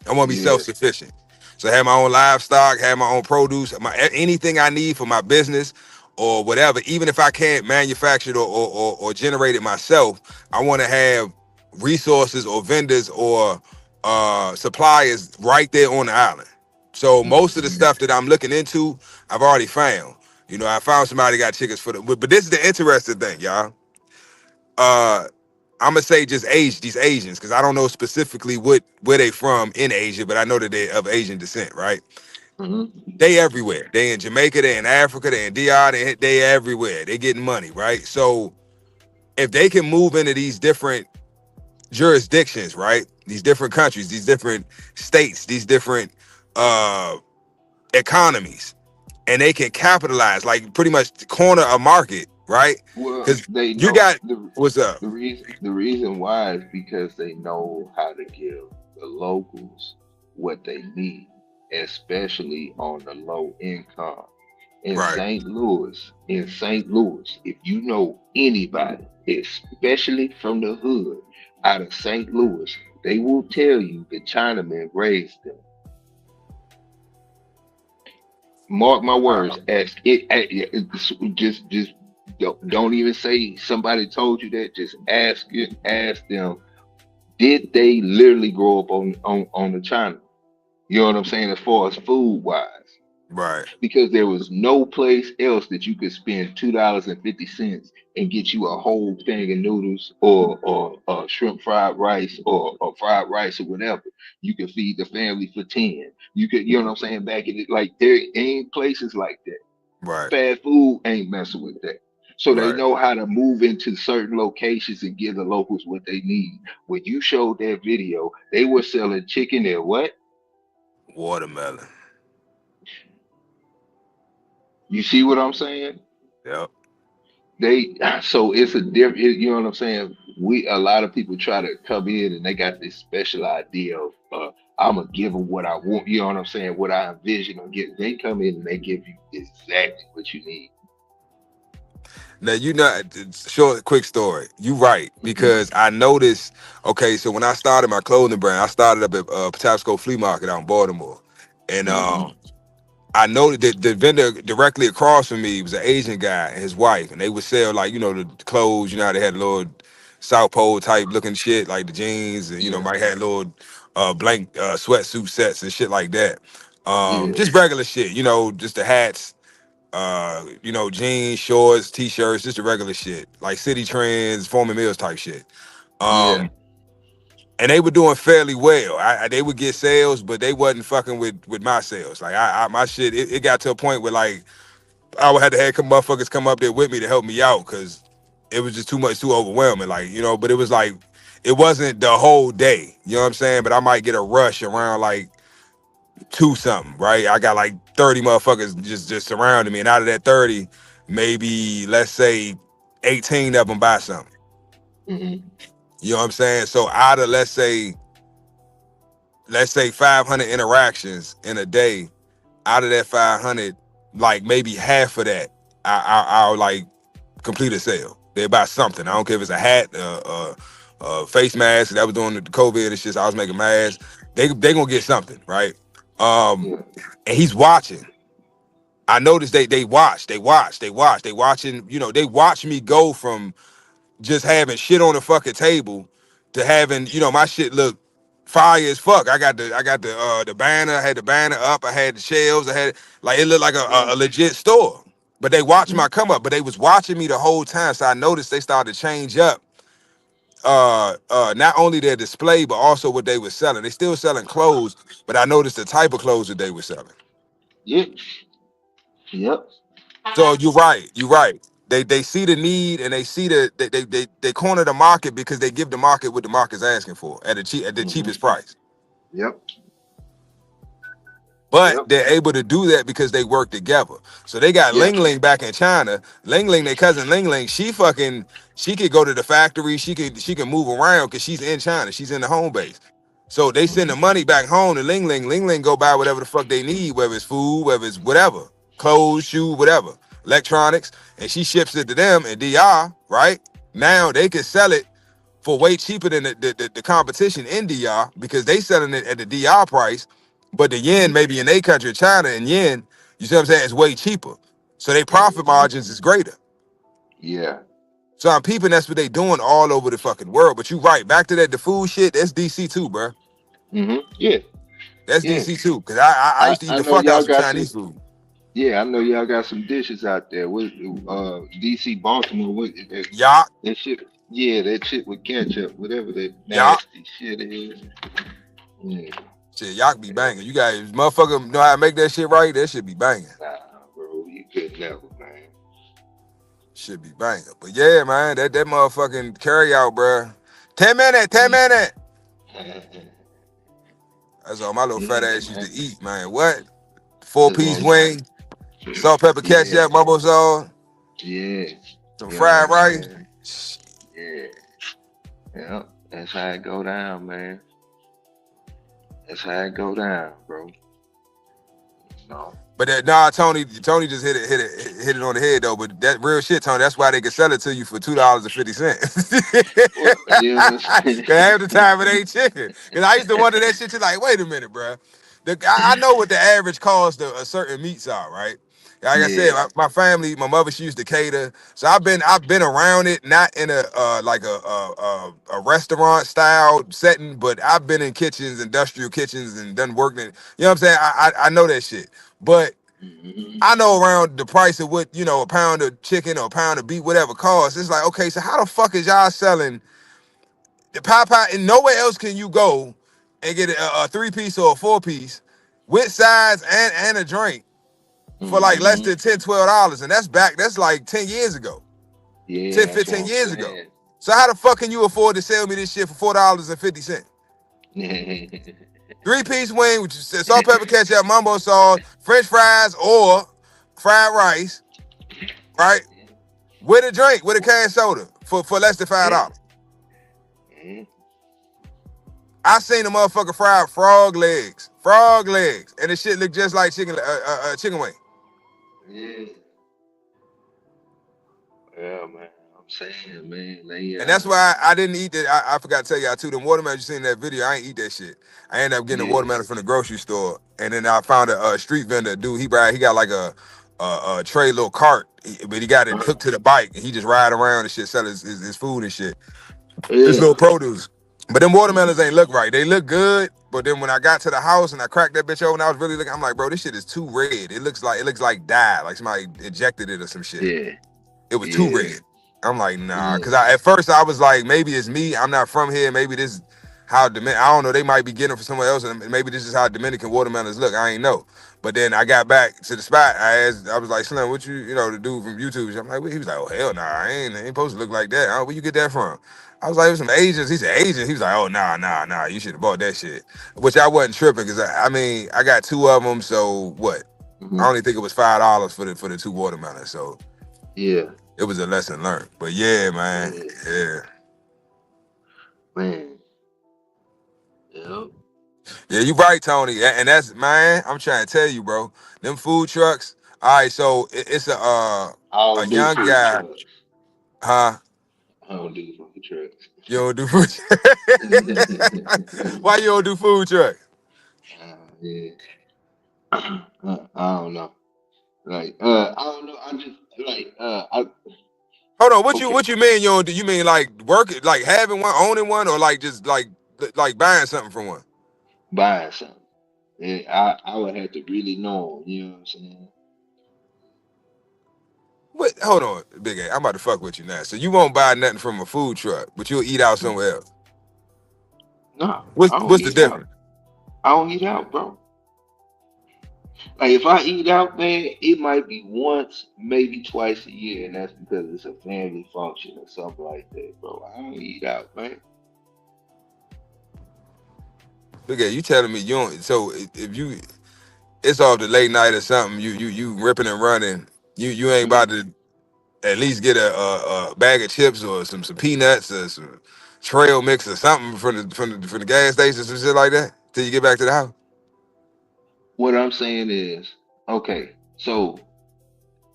I want to be
Yeah.
self-sufficient. So have my own livestock, have my own produce, anything I need for my business or whatever. Even if I can't manufacture it or generate it myself, I want to have resources or vendors or suppliers right there on the island. So most of the
Mm-hmm.
stuff that I'm looking into, I've already found. You know, I found somebody got chickens for them. But this is the interesting thing, y'all. Uh, I'm gonna say just these Asians, because I don't know specifically where they from in Asia, but I know that they of Asian descent, right?
Mm-hmm.
They everywhere. They in Jamaica, they in Africa, they in DR, they everywhere. They getting money, right? So if they can move into these different jurisdictions, right? These different countries, these different states, these different uh economies, and they can capitalize, like pretty much corner a market, right?
Well,
Because
they
you
know
got what's up,
the reason why is because they know how to give the locals what they need, especially on the low income.
right?
In St. Louis, if you know anybody, especially from the hood out of St. Louis, they will tell you the Chinamen raised them. Mark my words. Ask it. Just don't even say somebody told you that. Just ask it. Ask them. Did they literally grow up on the China? You know what I'm saying? As far as food wise,
Right,
because there was no place else that you could spend $2.50 and get you a whole thing of noodles or shrimp fried rice or fried rice or whatever. You could feed the family for 10. You could, you know what I'm saying? Back in it, like there ain't places like that.
right,
Fast food ain't messing with that. So they
right.
know how to move into certain locations and give the locals what they need. When you showed that video, they were selling chicken at what?
Watermelon.
You see what I'm saying?
Yep.
They so it's a different. You know what I'm saying? We a lot of people try to come in and they got this special idea of I'm gonna give them what I want. You know what I'm saying? What I envision of get. They come in and they give you exactly what you need.
Now you know, short, quick story. You right,
Hmm.
because I noticed. Okay, so when I started my clothing brand, I started up at Patapsco Flea Market out in Baltimore, and
Hmm.
I noticed that the vendor directly across from me was an Asian guy and his wife, and they would sell, like, you know, the clothes. You know how they had little South Pole type looking shit, like the jeans, and you know
Yeah.
might have little blank sweatsuit sets and shit like that.
Yeah.
Just regular shit, you know, just the hats, you know, jeans, shorts, t-shirts, just the regular shit, like City Trends, Foreman Mills type shit.
Yeah.
Um, and they were doing fairly well. They would get sales, but they wasn't fucking with my sales. Like my shit, it got to a point where like I would have to have motherfuckers come up there with me to help me out because it was just too much, too overwhelming. Like, you know, but it was like it wasn't the whole day. You know what I'm saying? But I might get a rush around like two something, right? I got like 30 motherfuckers just surrounding me, and out of that 30, maybe let's say 18 of them buy something.
Hmm.
You know what I'm saying? So out of let's say 500 interactions in a day, out of that 500, like maybe half of that, I'll like complete a sale. They buy something. I don't care if it's a hat, face mask. That was during the COVID and shit. So I was making masks. They gonna get something, right? Um,
Yeah.
and he's watching. I noticed they watching, you know, they watch me go from just having shit on the fucking table to having, you know, my shit look fire as fuck. I got the banner, I had the banner up, I had the shelves, I had like it looked like a
Yeah.
legit store. But they watched
Hmm.
my come up, but they was watching me the whole time. So I noticed they started to change up not only their display, but also what they were selling. They still selling clothes, but I noticed the type of clothes that they were selling.
Yeah. Yep.
So you're right. You're right. They see the need and they see they corner the market because they give the market what the market's asking for at the
Hmm.
cheapest price.
Yep.
But
Yep.
they're able to do that because they work together. So they got
Yeah.
Ling Ling back in China. Ling Ling, their cousin Ling Ling, she could go to the factory. She can move around because she's in China. She's in the home base. So they send the
Hmm.
money back home to Ling Ling. Ling Ling go buy whatever the fuck they need, whether it's food, whether it's whatever, clothes, shoes, whatever, electronics, and she ships it to them in DR. Right now they can sell it for way cheaper than the competition in DR because they selling it at the DR price, but the yen
Hmm.
maybe in their country, China, and yen, you see what I'm saying, it's way cheaper. So their profit
Hmm.
margins is greater.
Yeah.
So I'm peeping that's what they doing all over the fucking world. But you right, back to that the food shit, that's DC too, bro.
Hmm. Yeah.
That's
Yeah.
DC too. Cause I
I,
used to eat
I
the
know
fuck out
y'all
some
got some.
Chinese food.
Yeah, I know y'all got some dishes out there. What DC Baltimore? What
Yuck,
that shit? Yeah, that shit with ketchup, whatever that
yuck.
nasty shit is. Yeah.
Shit, y'all be banging. You guys, motherfucker, know how to make that shit right? That should be banging.
Nah, bro, you could never, man.
Should be banging. But yeah, man, that motherfucking carry out, bro. 10 minutes, 10 minutes. That's all my little fat
Yeah,
ass used
man.
to eat, man. What? Four
As
piece
long as
wing, salt, pepper,
yeah,
ketchup, mumbo sauce,
yeah.
some
You know what
fried
I'm
rice.
saying? Yeah, yeah. That's how it go down, man. That's how it go down, bro. No.
But that nah, Tony just hit it on the head though. But that real shit, Tony. That's why they can sell it to you for $2.50.
Well, you know what I'm
Cause half the time it ain't chicken. Cause I used to wonder that shit. You're like, wait a minute, bro. I know what the average cost of a certain meats are, right? Like I said,
Yeah.
my family, my mother, she used to cater, so I've been around it, not in a like a restaurant style setting, but I've been in kitchens, industrial kitchens, and done work in. You know what I'm saying? I know that shit. But
Hmm.
I know around the price of what, a pound of chicken or a pound of beef, whatever costs. It's like, okay, so how the fuck is y'all selling the Popeye and nowhere else can you go and get a three-piece or a four-piece with sides and a drink for like less
Hmm.
than $10, $12. And that's like 10 years ago,
Yeah,
10,
that's what
15
I'm
years ago.
saying.
So how the fuck can you afford to sell me this shit for $4.50? Three-piece wing, which is salt, pepper, ketchup, mumbo sauce, French fries, or fried rice, right? With a drink, with a can soda for less than
Yeah.
$5.
Yeah.
I seen the motherfucker fried frog legs, and the shit look just like chicken wing.
Yeah. Yeah, man. I'm saying, man, they
And that's why I didn't eat that. I forgot to tell y'all too. The watermelon you seen in that video, I ain't eat that shit. I ended up getting a
yeah.
watermelon from the grocery store, and then I found a street vendor dude. He got like a tray little cart, but he got it
Uh-huh.
hooked to the bike, and he just ride around and shit, sell his food and shit. His
Yeah.
little produce. But them watermelons
Mhm.
ain't look right. They look good, but then when I got to the house and I cracked that bitch open, I was really looking. I'm like, bro, this shit is too red. It looks like dye, like somebody injected it or some shit.
Yeah.
It was too
Yeah.
red. I'm like, nah,
Yeah.
because at first I was like, maybe it's me. I'm not from here. Maybe this how I don't know. They might be getting it from somewhere else, and maybe this is how Dominican watermelons look. I ain't know. But then I got back to the spot. I was like, Slim, what the dude from YouTube? I'm like, he was like, oh hell nah, I ain't supposed to look like that. Where you get that from? I was like, it was some Asians. He said Asians. He was like, oh nah, you should have bought that shit. Which I wasn't tripping because I mean I got two of them. So what? I
Hmm.
only think it was $5 for the two watermelons. So
Yeah.
it was a lesson learned. But yeah, man.
Yeah.
Yeah.
Man. Yep.
Yeah, you right, Tony. And that's man, I'm trying to tell you, bro. Them food trucks. All right, so it's
I
a
don't do
young
food
guy,
trucks.
huh?
I don't do food trucks.
You don't do food. Why you don't do food truck?
Yeah. I don't know. Like, I don't know. I just like,
Hold on,
okay,
what you mean you don't do? You mean like working, like having one, owning one, or like just like buying something from one?
buying something. Yeah, I would have to really know 'em, you know what I'm saying?
What? Hold on, Big A. I'm about to fuck with you now. So you won't buy nothing from a food truck, but you'll eat out somewhere else.
No, I don't
What's the
eat out.
difference?
I don't eat out, bro. Like if I eat out, man, it might be once, maybe twice a year, and that's because it's a family function or something like that, bro. I don't eat out, man.
Look at you telling me you don't. So if you, it's off the late night or something. You ripping and running. You ain't about
Mhm.
to at least get a bag of chips or some peanuts or some trail mix or something from the gas station, some shit like that till you get back to the house.
What I'm saying is, okay, so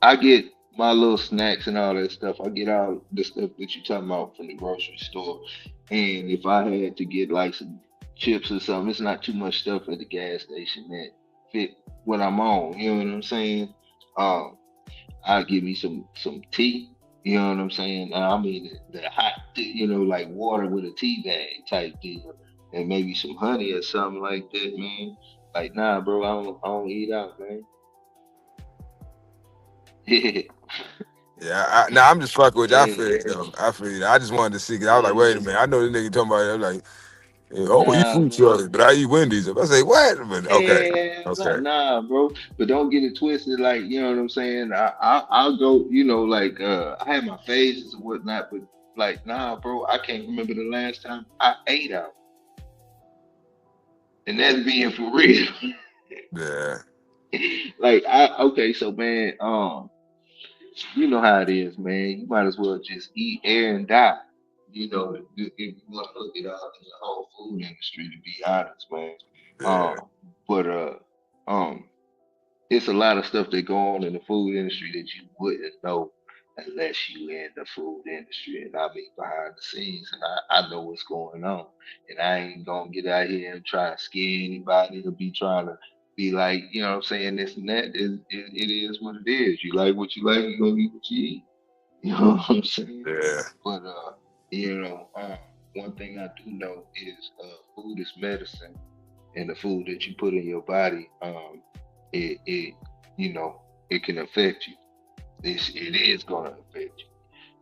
I get my little snacks and all that stuff. I get all the stuff that you talking about from the grocery store. And if I had to get like some chips or something, it's not too much stuff at the gas station that fit what I'm on. You know what I'm saying? Um, I'll give me some tea. You know what I'm saying? I mean the hot tea, like water with a tea bag type deal, and maybe some honey or something like that, man. Like, nah, bro, I don't eat out, man.
Yeah, nah, I'm just fucking with you. I
Yeah,
feel you, though. I feel you. I just wanted to see, cause I was like,
yeah.
wait a minute. I know this nigga talking about it. I'm like, yeah, I don't eat
Nah,
food
man.
trucks, but I eat Wendy's. I say, what? But okay.
Yeah, nah,
Okay.
nah, bro. But don't get it twisted. Like, you know what I'm saying? I'll go. Like I have my phases and whatnot. But like, nah, bro. I can't remember the last time I ate out, and that's being for real.
Yeah.
Like, okay, so man, you know how it is, man. You might as well just eat air and die. If you want to look it up in the whole food industry, to be honest, man.
Yeah.
Um, but um, it's a lot of stuff that go on in the food industry that you wouldn't know unless you in the food industry. And I mean behind the scenes, and I know what's going on. And I ain't gonna get out here and try to scare anybody or be trying to be like, what I'm saying, this and that. It is what it is. You like what you like, you gonna eat what you eat. You know what I'm saying?
Yeah.
But you know, one thing I do know is food is medicine, and the food that you put in your body, it it can affect you. It is gonna affect you.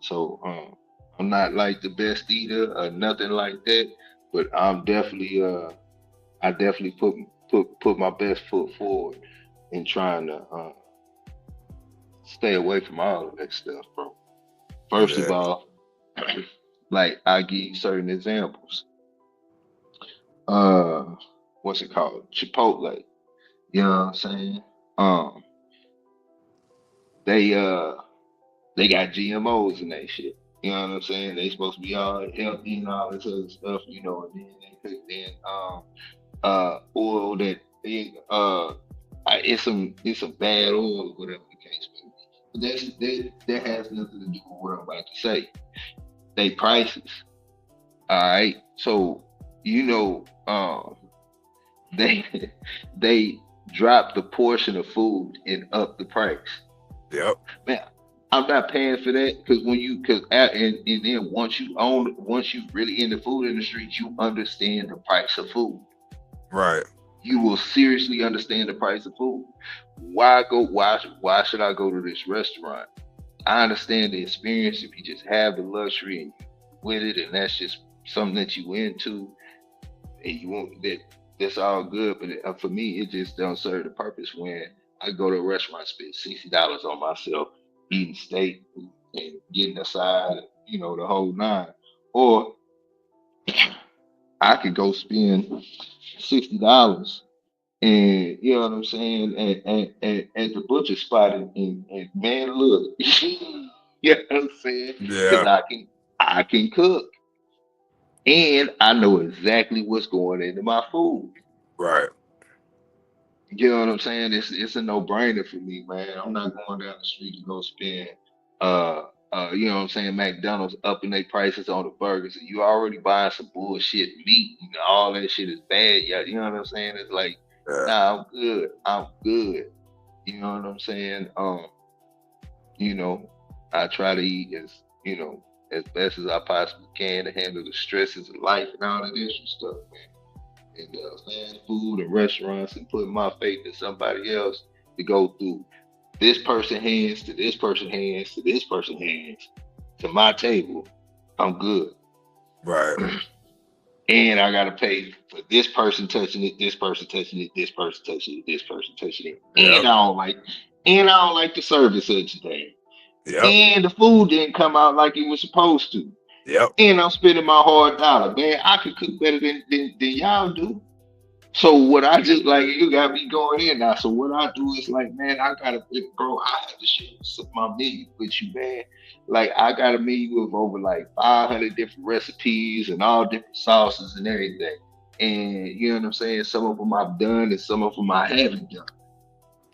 So I'm not like the best eater or nothing like that, but I definitely put my best foot forward in trying to stay away from all of that stuff, bro. First of
Yeah.
all, like I give you certain examples. Uh, what's it called? Chipotle. You know what I'm saying? Um, they uh they got GMOs in that shit. You know what I'm saying? They supposed to be all healthy and all this other stuff, and then they put in oil that it's some bad oil or whatever the case may be. But that has nothing to do with what I'm about to say. They prices. All right. So you know they they dropped the portion of food and up the price.
Yep.
Man, I'm not paying for that because and then once you really in the food industry, you understand the price of food.
Right.
You will seriously understand the price of food. Why go? Why should I go to this restaurant? I understand the experience if you just have the luxury and you with it, and that's just something that you into, and you want that. That's all good, but for me, it just don't serve the purpose when I go to a restaurant, spend $60 on myself, eating steak and getting a side, the whole nine. Or I could go spend $60 and you know what I'm saying, at the butcher spot and man, look, you know what I'm saying, because
Yeah.
I can cook and I know exactly what's going into my food.
Right.
You know what I'm saying? It's a no brainer for me, man. I'm not going down the street to go spend you know what I'm saying, McDonald's upping their prices on the burgers. And you already buying some bullshit meat and all that shit is bad. Yeah, you know what I'm saying? It's like,
Yeah.
nah, I'm good. I'm good. You know what I'm saying? You know, I try to eat as best as I possibly can to handle the stresses of life and all of this and stuff, man. And fast food and restaurants and putting my faith in somebody else to go through this person hands to this person hands to this person hands to my table, I'm good.
Right.
and I gotta pay for this person touching it, this person touching it, this person touching it, this person touching it,
Yep.
and I don't like the service of today,
Yep.
and the food didn't come out like it was supposed to,
Yep.
and I'm spending my hard dollar, man. I could cook better than y'all do. So what I just like you got me going in now. So what I do is like, man, I gotta, bro. I have to share my menu with you, man. Like I got a menu of over like 500 different recipes and all different sauces and everything. And you know what I'm saying? Some of them I've done and some of them I haven't done.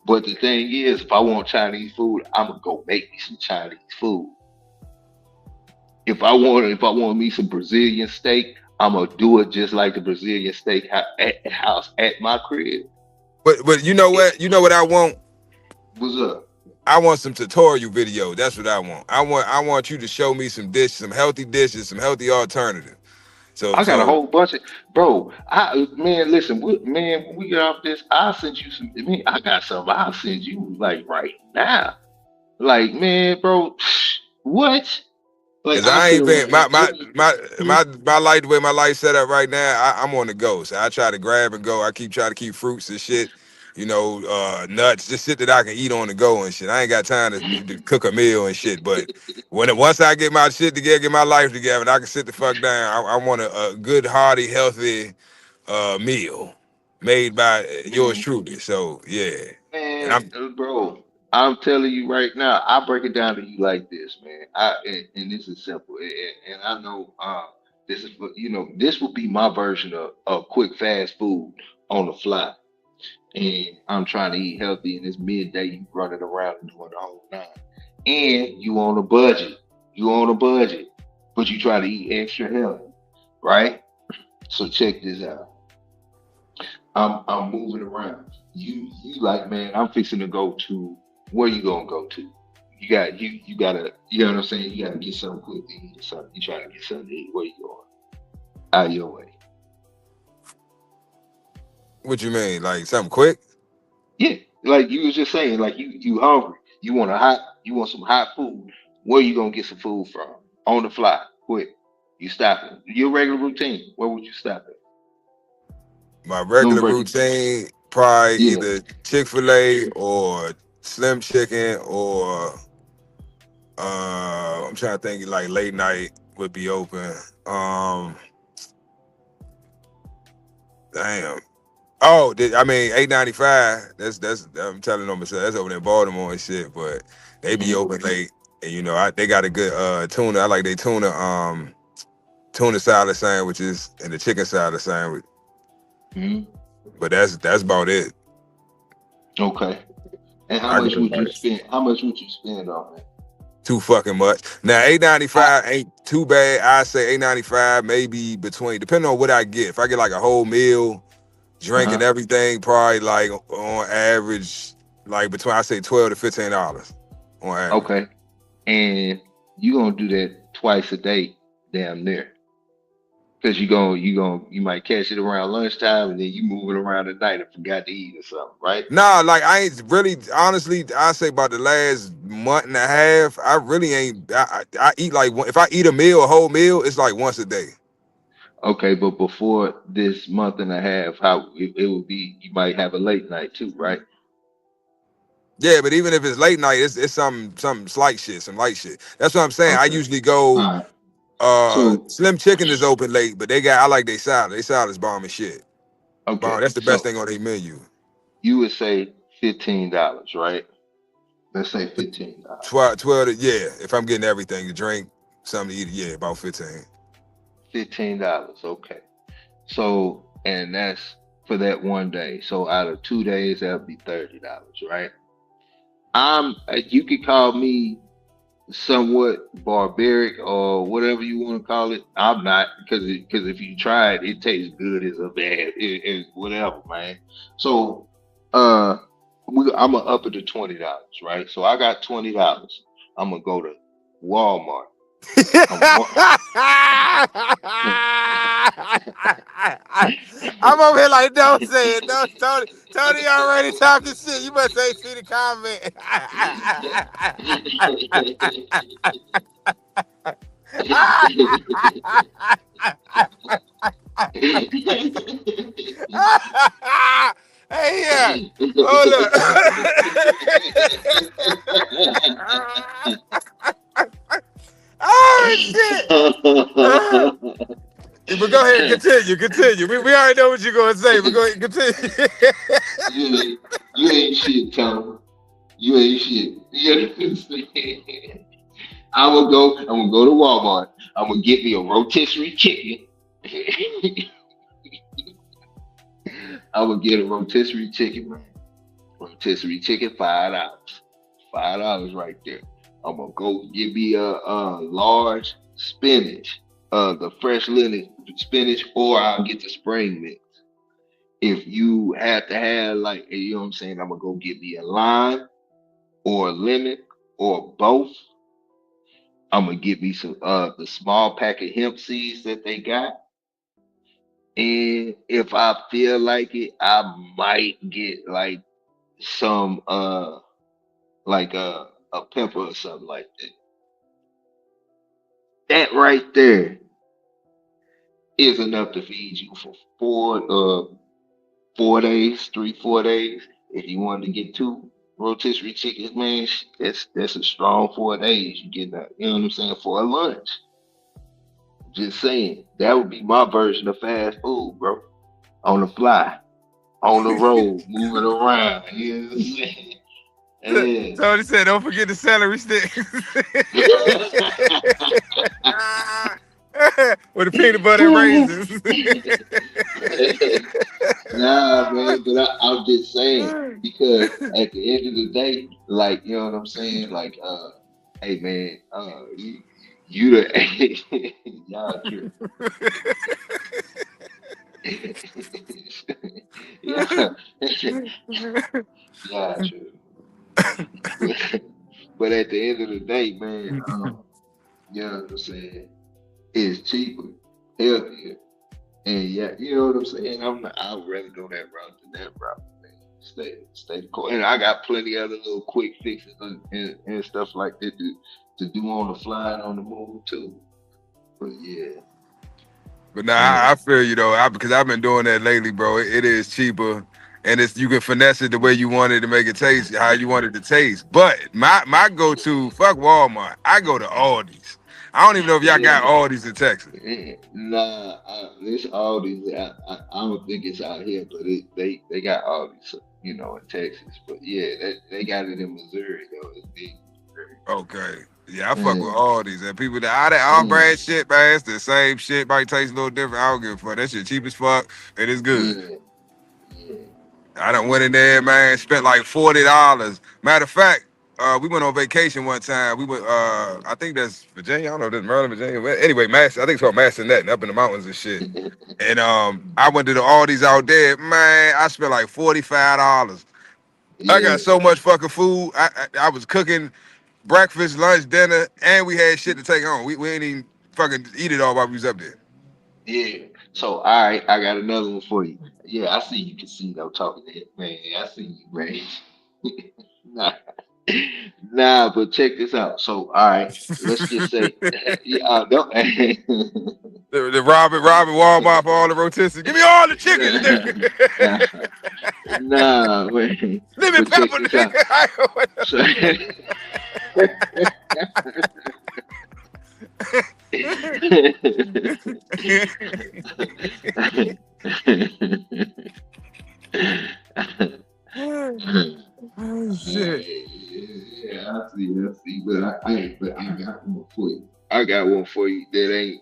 But the thing is, if I want Chinese food, I'm gonna go make me some Chinese food. If I want me some Brazilian steak, I'm gonna do it just like the Brazilian steak house at my crib.
But you know
It,
what? You know what I want?
what's up?
I want some tutorial video. That's what I want. I want you to show me some dishes, some healthy dishes, some healthy alternatives. So
I got a
so
whole bunch of bro. I man, listen, man. When we get off this, I'll send you some. Man, I got some. I'll send you like right now. Like man, bro. What? Like
Cause
I
I
sit
ain't been
around and hmm?
my life the way my life set up right now. I'm on the go, so I try to grab and go. I keep trying to keep fruits and shit, nuts, just shit that I can eat on the go and shit. I ain't got time to cook a meal and shit. But once I get my shit together, get my life together, and I can sit the fuck down, I want a good, hearty, healthy meal made by yours
Man,
truly. So yeah, and
man,
I'm
bro. I'm telling you right now. I break it down to you like this, man. And this is simple. And I know this is this will be my version of quick fast food on the fly. And I'm trying to eat healthy, and it's midday, you running around and doing the whole nine. And you on a budget. You on a budget, but you try to eat extra healthy, right? So check this out. I'm moving around. You like, man, I'm fixing to go to where you gonna go to? You gotta you know what I'm saying? You gotta get something quick to eat or something. You trying to get something to eat, where you going? Out of your way.
what you mean, like something quick?
Yeah, like you was just saying, like you hungry. You want some hot food. Where you gonna get some food from? On the fly, quick. You stopping. Your regular routine. Where would you stop at?
My
Don't
regular
break it.
routine, probably
Yeah.
either Chick-fil-A or Slim Chicken or I'm trying to think like late night would be open. Um Damn. Oh, I mean 895. That's I'm telling them myself that's over in Baltimore and shit, but they be
Mm-hmm.
open late and they got a good tuna. I like they tuna salad sandwiches and the chicken salad sandwich.
Hmm.
But that's about it.
Okay. And how
I
much
go
would you
like
spend? How much would you spend on that?
too fucking much. Now eight ninety
I,
five ain't too bad. I say 895 maybe between depending on what I get. If I get like a whole meal, drink and
uh-huh.
everything, probably like on average, like between I say $12 to $15 on average.
Okay. And you gonna do that twice a day, damn near. Cause you might catch it around lunchtime and then you moving around at night and forgot to eat or something, right?
Nah, like I ain't really honestly. I say about the last month and a half, I really ain't. I eat like if I eat a meal, a whole meal, it's like once a day.
Okay, but before this month and a half, how it would be, you might have a late night too, right?
Yeah, but even if it's late night, it's some slight shit, some light shit. That's what I'm saying. I
Okay.
usually go.
All right. So,
Slim Chicken is open late, but I like their salad. Their salad is bomb and shit. Bomb.
okay.
That's the best
So
thing on their menu.
you would say $15, right? Let's say $15.
12 yeah. If I'm getting everything to drink, something to eat, yeah, about 15.
$15. Okay. So, and that's for that one day. So out of 2 days, that'll be $30, right? You could call me somewhat barbaric or whatever you want to call it. I'm not because if you try it, it tastes good as a bad it whatever, man. So uh I'm gonna up it to $20, right? So I got $20. I'm gonna go to Walmart. I'm
I'm over here like, don't say it. No, Tony. Tony already talking shit. You must say see the comment. Hey, yeah. Hold up. Oh, shit. But go ahead, continue. We already know what you're going to say, but go ahead, continue.
You ain't shit, Tom. You ain't shit. You understand? I'm gonna go to Walmart. I'm gonna get me a rotisserie chicken. I'm gonna get a rotisserie chicken, man. Rotisserie chicken, $5. $5 right there. I'm gonna go get me a large spinach, the fresh linen spinach, or I'll get the spring mix. If you have to have like, you know what I'm saying, I'm gonna go get me a lime or a lemon or both. I'm gonna get me some the small pack of hemp seeds that they got. And if I feel like it, I might get like some like a pepper or something like that. That right there is enough to feed you for 4 days, 3, 4 days. If you wanted to get two rotisserie chickens, man, that's a strong 4 days. You get that, you know what I'm saying, for a lunch. Just saying, that would be my version of fast food, bro. On the fly, on the road, moving around. You know what I'm saying? Yeah.
Tony said, don't forget the celery sticks. With the peanut butter and raisins.
Nah, man, but I'm just saying because at the end of the day, like, you know what I'm saying, like, hey man, you the y'all true. Yeah, yeah, true. But at the end of the day, man, you know what I'm saying, it's cheaper, healthier. And yeah, you know what I'm saying? I'd rather go that route than that route, man. Stay the course. And I got plenty other little quick fixes and stuff like that to do on the fly and on the move too. But yeah,
But nah,
man.
I feel you though, because I've been doing that lately, bro. It is cheaper, and it's you can finesse it the way you want it to make it taste, how you want it to taste. But my go to, fuck Walmart. I go to Aldi's. I don't even know if y'all got
Yeah,
Aldi's in Texas.
nah, this all these. I don't think it's out here, but they got all these, you know, in Texas. But yeah, they got it in Missouri though. It's big in
Okay. Yeah, I fuck with
Missouri.
all these. And people that all that all
Mm,
brand shit, man, it's the same shit. Might taste a little different. I don't give a fuck. That shit cheap as fuck. And it's good.
yeah, yeah,
I done went in there, man, spent like $40. Matter of fact, we went on vacation one time. We went I think that's Virginia. I don't know if that's Maryland, Virginia. Well, anyway, Mass, I think it's called Massanet up in the mountains and shit.
yeah.
And I went to the Aldi's out there. Man, I spent like $45. I got
Yeah,
so much fucking food. I was cooking breakfast, lunch, dinner, and we had shit to take home. We ain't even fucking eat it all while we was up there.
yeah. So, all right, I got another one for you. Yeah, I see you can see I'm talking to it, man. I see you, man. Nah, nah, but check this out. So, all right, let's just say, yeah, don't.
The Robin Walmart for all the rotisserie. Give me all the chickens,
nah,
nigga.
nah, man.
Lemon
But check
pepper,
this out. So,
nigga. Oh shit.
yeah, I see, but I got one for you. I got one for you that ain't.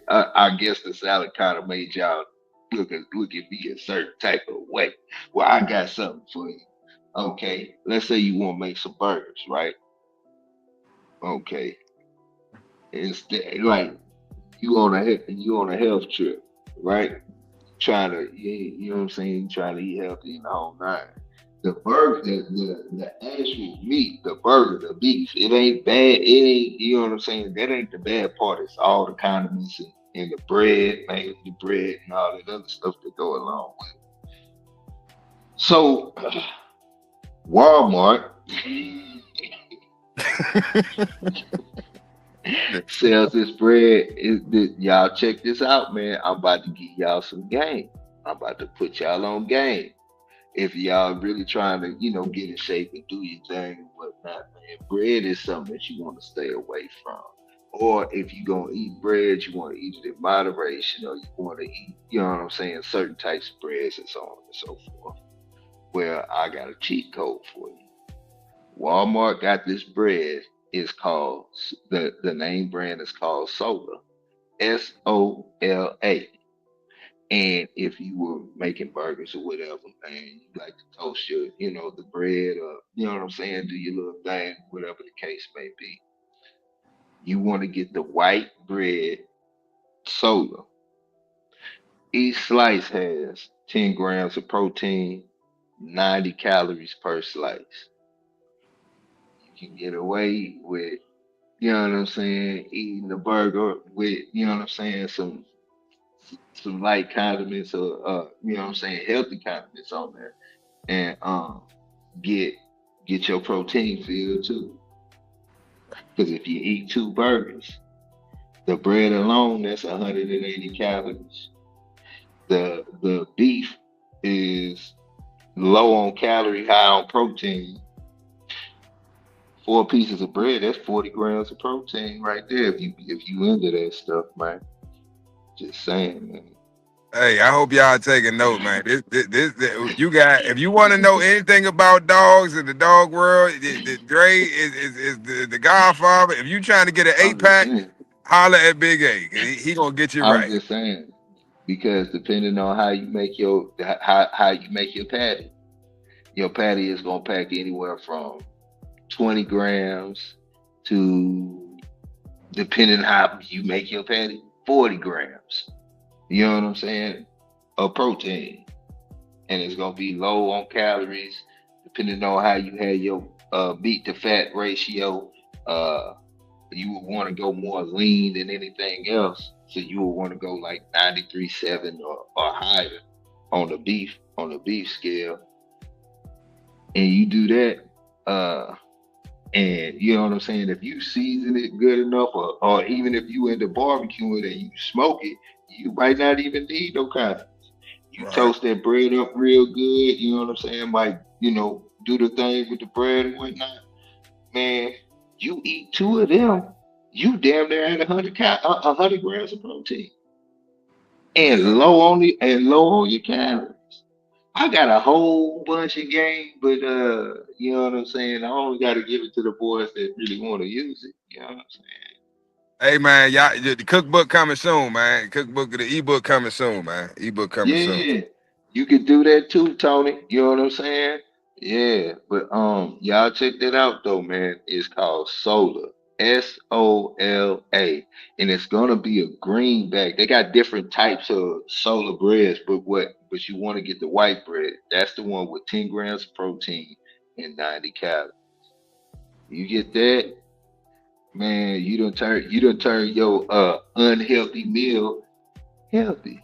I guess the salad kind of made y'all look at me a certain type of way. Well, I got something for you. Okay, let's say you want to make some burgers, right? Okay, instead, like you on a health trip, right? Trying to, you know what I'm saying, trying to eat healthy and the whole nine. The burger, the actual meat, the burger, the beef, it ain't bad. It ain't, you know what I'm saying? That ain't the bad part. It's all the condiments and the bread, man, the bread and all that other stuff that go along with it. So, Walmart, sells this bread. Y'all check this out, man. I'm about to give y'all some game. I'm about to put y'all on game. If y'all really trying to, get in shape and do your thing and whatnot, man, bread is something that you want to stay away from. Or if you're gonna eat bread, you want to eat it in moderation, or you want to eat, you know what I'm saying, certain types of breads and so on and so forth. Well, I got a cheat code for you. Walmart got this bread. It's called the name brand is called Sola, Sola. And if you were making burgers or whatever, man, you like to toast your, the bread, or you know what I'm saying, do your little thing, whatever the case may be. You want to get the white bread Sola. Each slice has 10 grams of protein, 90 calories per slice. You can get away with, you know what I'm saying, eating a burger with, you know what I'm saying, some light condiments, or you know what I'm saying, healthy condiments on there, and get get your protein filled too. Because if you eat two burgers, the bread alone, that's 180 calories. The beef is low on calorie, high on protein. Four pieces of bread, that's 40 grams of protein right there. If you into that stuff, man. Just saying, man.
Hey, I hope y'all taking note, man. You got, if you want to know anything about dogs in the dog world, Dre is the Godfather. If you trying to get an
I'm
eight
just
pack,
saying.
holler at Big A. He gonna get you
I'm
right.
just saying. Because depending on how you make your patty, your patty is gonna pack anywhere from 20 grams to, depending how you make your patty, 40 grams. You know what I'm saying? Of protein. And it's gonna be low on calories, depending on how you had your meat to fat ratio. Uh, you would want to go more lean than anything else. So you would want to go like 93.7 or higher on the beef scale. And you do that, and you know what I'm saying? If you season it good enough, or even if you into barbecuing and you smoke it, you might not even need no condiments. You
Right.
toast that bread up real good, you know what I'm saying? Might, do the thing with the bread and whatnot. Man, you eat two of them, you damn near at 100 grams of protein,
Yeah.
and low on your calories. I got a whole bunch of game, but you know what I'm saying. I only got to give it to the boys that really want to use it. You know what I'm
Hey man, y'all, the cookbook coming soon, man. Cookbook, the ebook coming soon, man. Ebook coming soon.
saying? Yeah, you could do that too, Tony. You know what I'm saying? Yeah, but y'all check that out though, man. It's called Sola, Sola, and it's gonna be a greenback. They got different types of solar breads, but you want to get the white bread. That's the one with 10 grams of protein and 90 calories. You get that, man, you done turn your unhealthy meal healthy.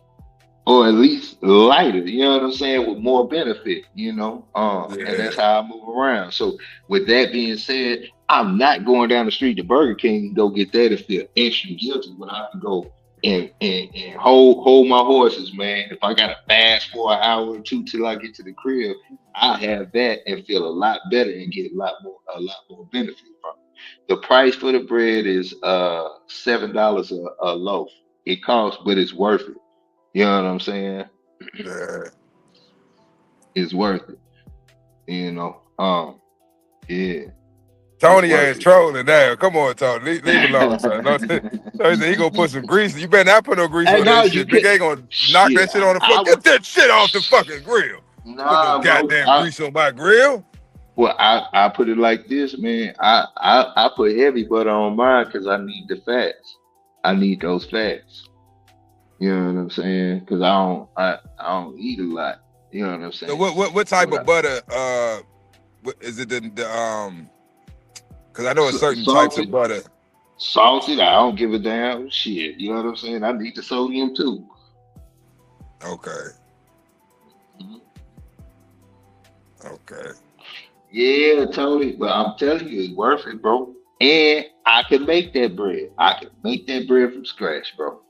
Or at least lighter, you know what I'm saying, with more benefit. And
Yeah.
that's how I move around. So with that being said, I'm not going down the street to Burger King and go get that and feel extra guilty when I can go and hold my horses, man. If I gotta fast for an hour or two till I get to the crib, I have that and feel a lot better and get a lot more benefit from it. The price for the bread is $7 a loaf. It costs, but it's worth it. You know what I'm saying?
Yeah.
It's worth it. You know. Yeah, it's
Tony
worth
ass
it, bro.
trolling now. Come on, Tony. Leave it alone, son. No, no, he said he gonna put some grease. You better not put no grease
Hey,
on
no,
that
you
shit. Big
could.
A gonna knock
Shit,
that shit on the floor.
I would.
Get that shit off the fucking grill. Put no
Nah, bro.
goddamn grease on my grill.
Well, I put it like this, man. I put heavy butter on mine because I need the fats. I need those fats. You know what I'm saying? Because I don't eat a lot. You know what I'm
So
saying?
what
So
type of butter? Is it the? Because I know it's certain types of
salted,
butter.
salted. I don't give a damn shit. You know what I'm saying? I need the sodium too.
Okay.
Mhm.
Okay.
Yeah, totally. But I'm telling you, it's worth it, bro. And I can make that bread. I can make that bread from scratch, bro.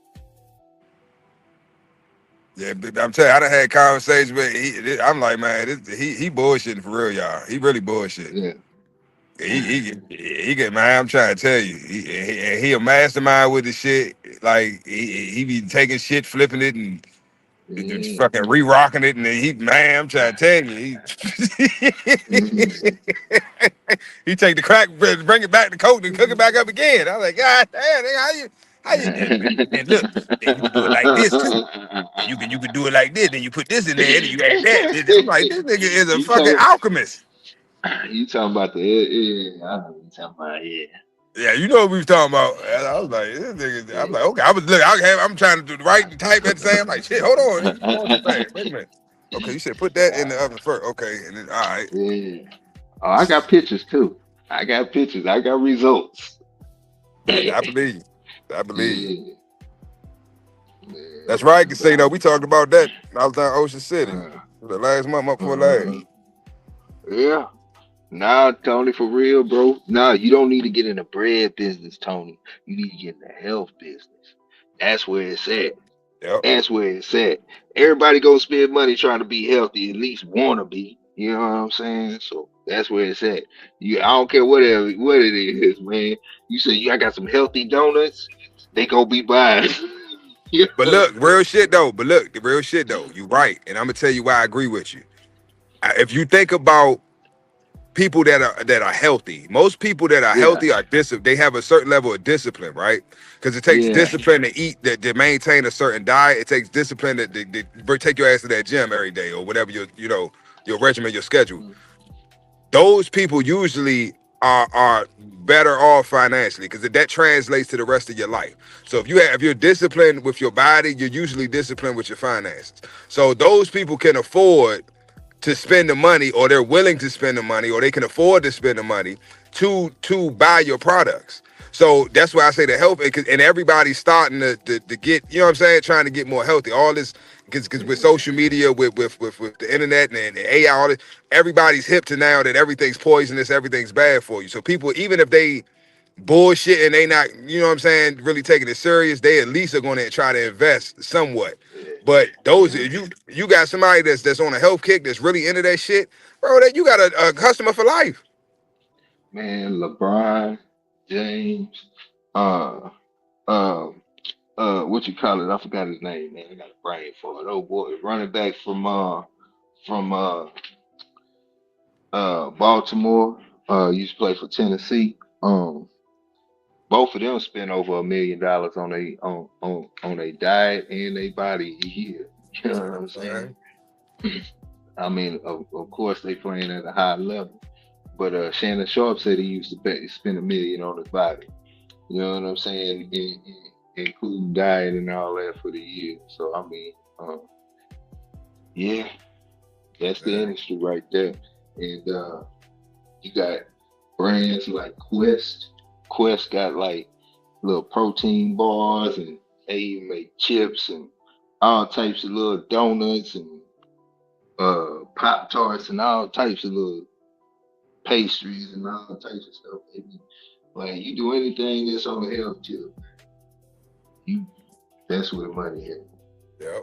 Yeah, but I'm telling you, I done had conversations with I'm like, man, he bullshitting for real, y'all. He really bullshit.
Yeah.
He get man. I'm trying to tell you, he a mastermind with the shit. Like he be taking shit, flipping it, and just
Yeah.
fucking re-rocking it, and then man, I'm trying to tell you,
Mhm.
he take the crack, bring it back to coke, and cook it back up again. I was like, God damn, nigga, how you and look, and you can do it like this too. And you can do it like this, then you put this in there, and you add that. I'm like, this nigga is a
you
fucking
talk,
alchemist.
you talking about the yeah, I know what you talking about, yeah.
Yeah, you know what we was talking about. And I was like, this nigga. I'm like,
Yeah.
okay. I'm trying to do the right and type at the same. I'm like, shit, hold on, you going too fast. Wait a minute. Okay, you said put that in the oven first. Okay, and then all right.
Yeah. Oh, I got pictures too. I got pictures. I got results.
I
Yeah.
believe you. I believe you. That's
Man,
right.
but
Casino. We talked about that. I was down Ocean City
uh,
the last month before last.
uh, yeah. Nah, Tony, for real, bro. Nah, you don't need to get in the bread business, Tony. You need to get in the health business. That's where it's at.
Yep.
That's where it's at. Everybody gonna spend money trying to be healthy, at least wanna be. You know what I'm saying? So that's where it's at. You, I don't care what it is, man. You say I got some healthy donuts, they gonna be buying. Yeah.
But look, real shit though. But look, the real shit though. You right, and I'm gonna tell you why I agree with you. If you think about people that are healthy. Most people that are
Yeah,
healthy are they have a certain level of discipline, right? Because it takes
yeah,
discipline to eat, to maintain a certain diet. It takes discipline to take your ass to that gym every day or whatever your regimen, your schedule. Those people usually are better off financially because that translates to the rest of your life. So if you're disciplined with your body, you're usually disciplined with your finances. So those people can afford to spend the money, or they're willing to spend the money, or they can afford to spend the money to buy your products. So that's why I say the health, and everybody's starting to get, you know what I'm saying, trying to get more healthy. All this because with social media, with the internet and AI, all this, everybody's hip to now that everything's poisonous, everything's bad for you. So people, even if they bullshit and they not, you know what I'm saying, really taking it serious, they at least are going to try to invest somewhat. But those,
yeah.
if you got somebody that's on a health kick that's really into that shit, bro, that you got a customer for life.
Man, LeBron James, uh, uh, what you call it? I forgot his name, man. I got a brain for it. Oh boy, running back from Baltimore. Used to play for Tennessee. Both of them spent over $1 million on a diet and a body a year. You know what I'm saying?
Man.
I mean, of course they playing at a high level, but Shannon Sharp said he used to spend $1 million on his body. You know what I'm saying? Including diet and all that for the year. So I mean, yeah, that's the
Man.
industry right there. And you got brands like Quest. Quest got like little protein bars, and they even make chips and all types of little donuts and Pop Tarts and all types of little pastries and all types of stuff. Baby. Like you do anything that's on the health tip, you that's where the money is.
Yep.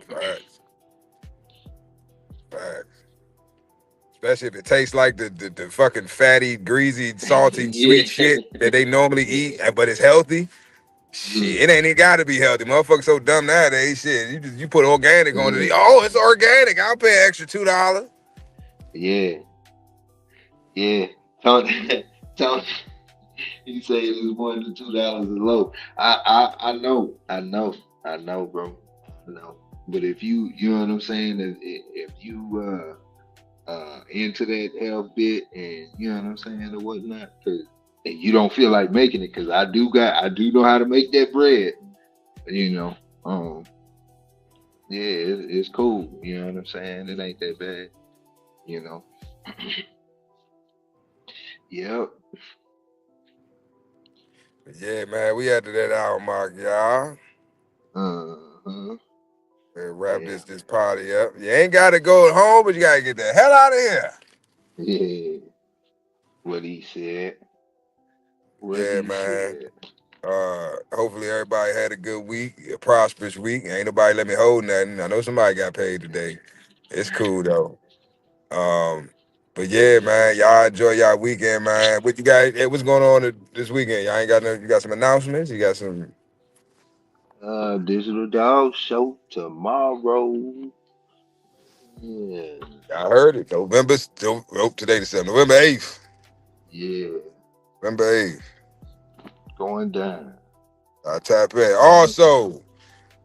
Facts. Facts. Especially if it tastes like the fucking fatty, greasy, salty,
Yeah.
sweet shit that they normally eat, but it's healthy.
Yeah.
Shit, it ain't even gotta be healthy. Motherfuckers so dumb nowadays. Shit, you put organic on it.
Yeah.
Oh, it's organic. I'll pay an extra $2.
Yeah. Yeah. Tony, Tony, he said it was $1 to $2 a loaf. I know, bro. I know. But if you know what I'm saying, if you into that health bit and you know what I'm saying or whatnot, cause and you don't feel like making it, cause I do know how to make that bread. You know, yeah, it's cool. You know what I'm saying? It ain't that bad. You know. Yep.
Yeah, man, we had to that hour mark, y'all.
Uh-huh.
We'll wrap
Yeah.
this party up. You ain't gotta go home, but you gotta get the hell out of here.
Yeah. What he said. What
Yeah,
he
man.
said.
Hopefully everybody had a good week, a prosperous week. Ain't nobody let me hold nothing. I know somebody got paid today. It's cool though. Um, but yeah, man, y'all enjoy y'all weekend, man. What you guys? What's going on this weekend? Y'all ain't got no. You got some announcements? You got some?
Digital Dog Show tomorrow. Yeah.
I heard it. November. Today the 7th. November 8th.
Yeah.
November 8th.
Going down.
I tap in. Also,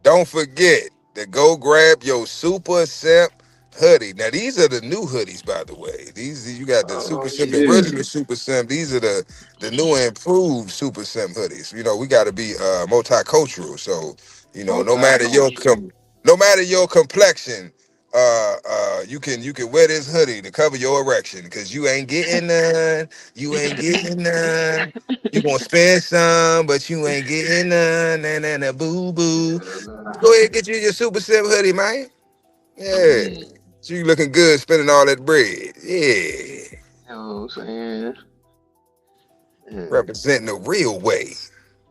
don't forget to go grab your Super Simp hoodie. Now these are the new hoodies, by the way. These you got the Super
Oh
Simp, the
yeah.
original Super Simp. These are the new and improved Super Simp hoodies. You know, we got to be multicultural. So you know,
Multicultural.
no matter your complexion, you can wear this hoodie to cover your erection because you ain't getting none. You ain't getting none. You gonna spend some, but you ain't getting none. Na boo boo. Go ahead and get you your Super Simp hoodie, man. Yeah.
Yeah.
So you looking good spending all that bread. Yeah.
You know what I'm saying? Yeah.
Representing the real way.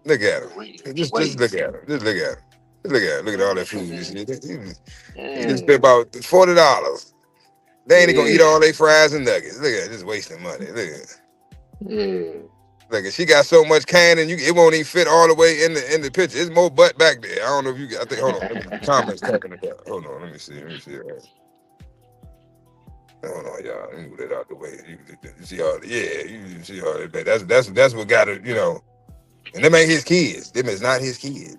Look at him.
Wait,
Just
wait.
look at him. Just look at him. Just look at him. Look at all that food you
Man.
see. He just
Yeah.
spent about $40. They ain't gonna eat
Yeah.
all their fries and nuggets. Look at it, just wasting money. Look at it.
Yeah.
Look at she got so much cannon, it won't even fit all the way in the picture. It's more butt back there. I don't know if I think hold on. Let me, comments talking about. Hold on, let me see. Let me see. Hold on, y'all. Let me move that out the way. You see all you see all that. That's what got it, And them ain't his kids. Them is not his kids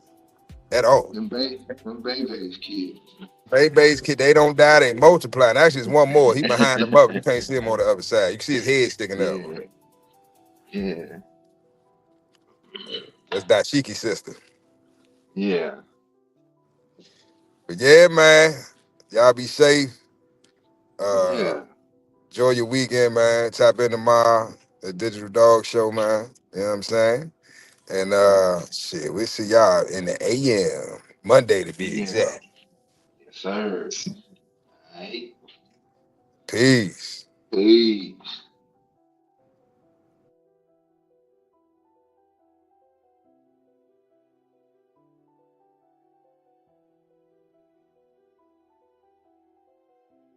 at all.
Them baby's kids.
Baby's kid, they don't die, they multiply. And actually, there's one more. He behind them up. You can't see him on the other side. You can see his head sticking up.
Yeah. Yeah.
That's Dashiki sister.
Yeah.
But yeah, man, y'all be safe. Uh,
Yeah.
enjoy your weekend, man. Tap in tomorrow, the Digital Dog Show, man. You know what I'm saying? And shit, we see y'all in the AM Monday to be
Yeah.
exact.
Yes, sir. All right.
Peace.
Peace.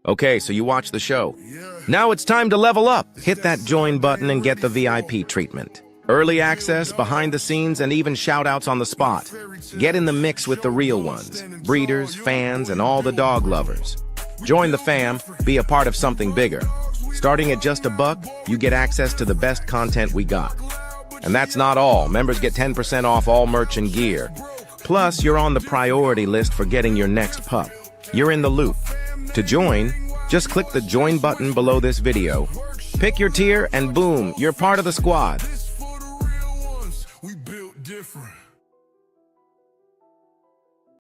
Okay, so you watch the show. Now it's time to level up. Hit that join button and get the VIP treatment. Early access, behind the scenes, and even shout-outs on the spot. Get in the mix with the real ones, breeders, fans, and all the dog lovers. Join the fam, be a part of something bigger. Starting at just $1, you get access to the best content we got. And that's not all. Members get 10% off all merch and gear. Plus, you're on the priority list for getting your next pup. You're in the loop. To join, just click the join button below this video. Pick your tier and boom, you're part of the squad.
We built different.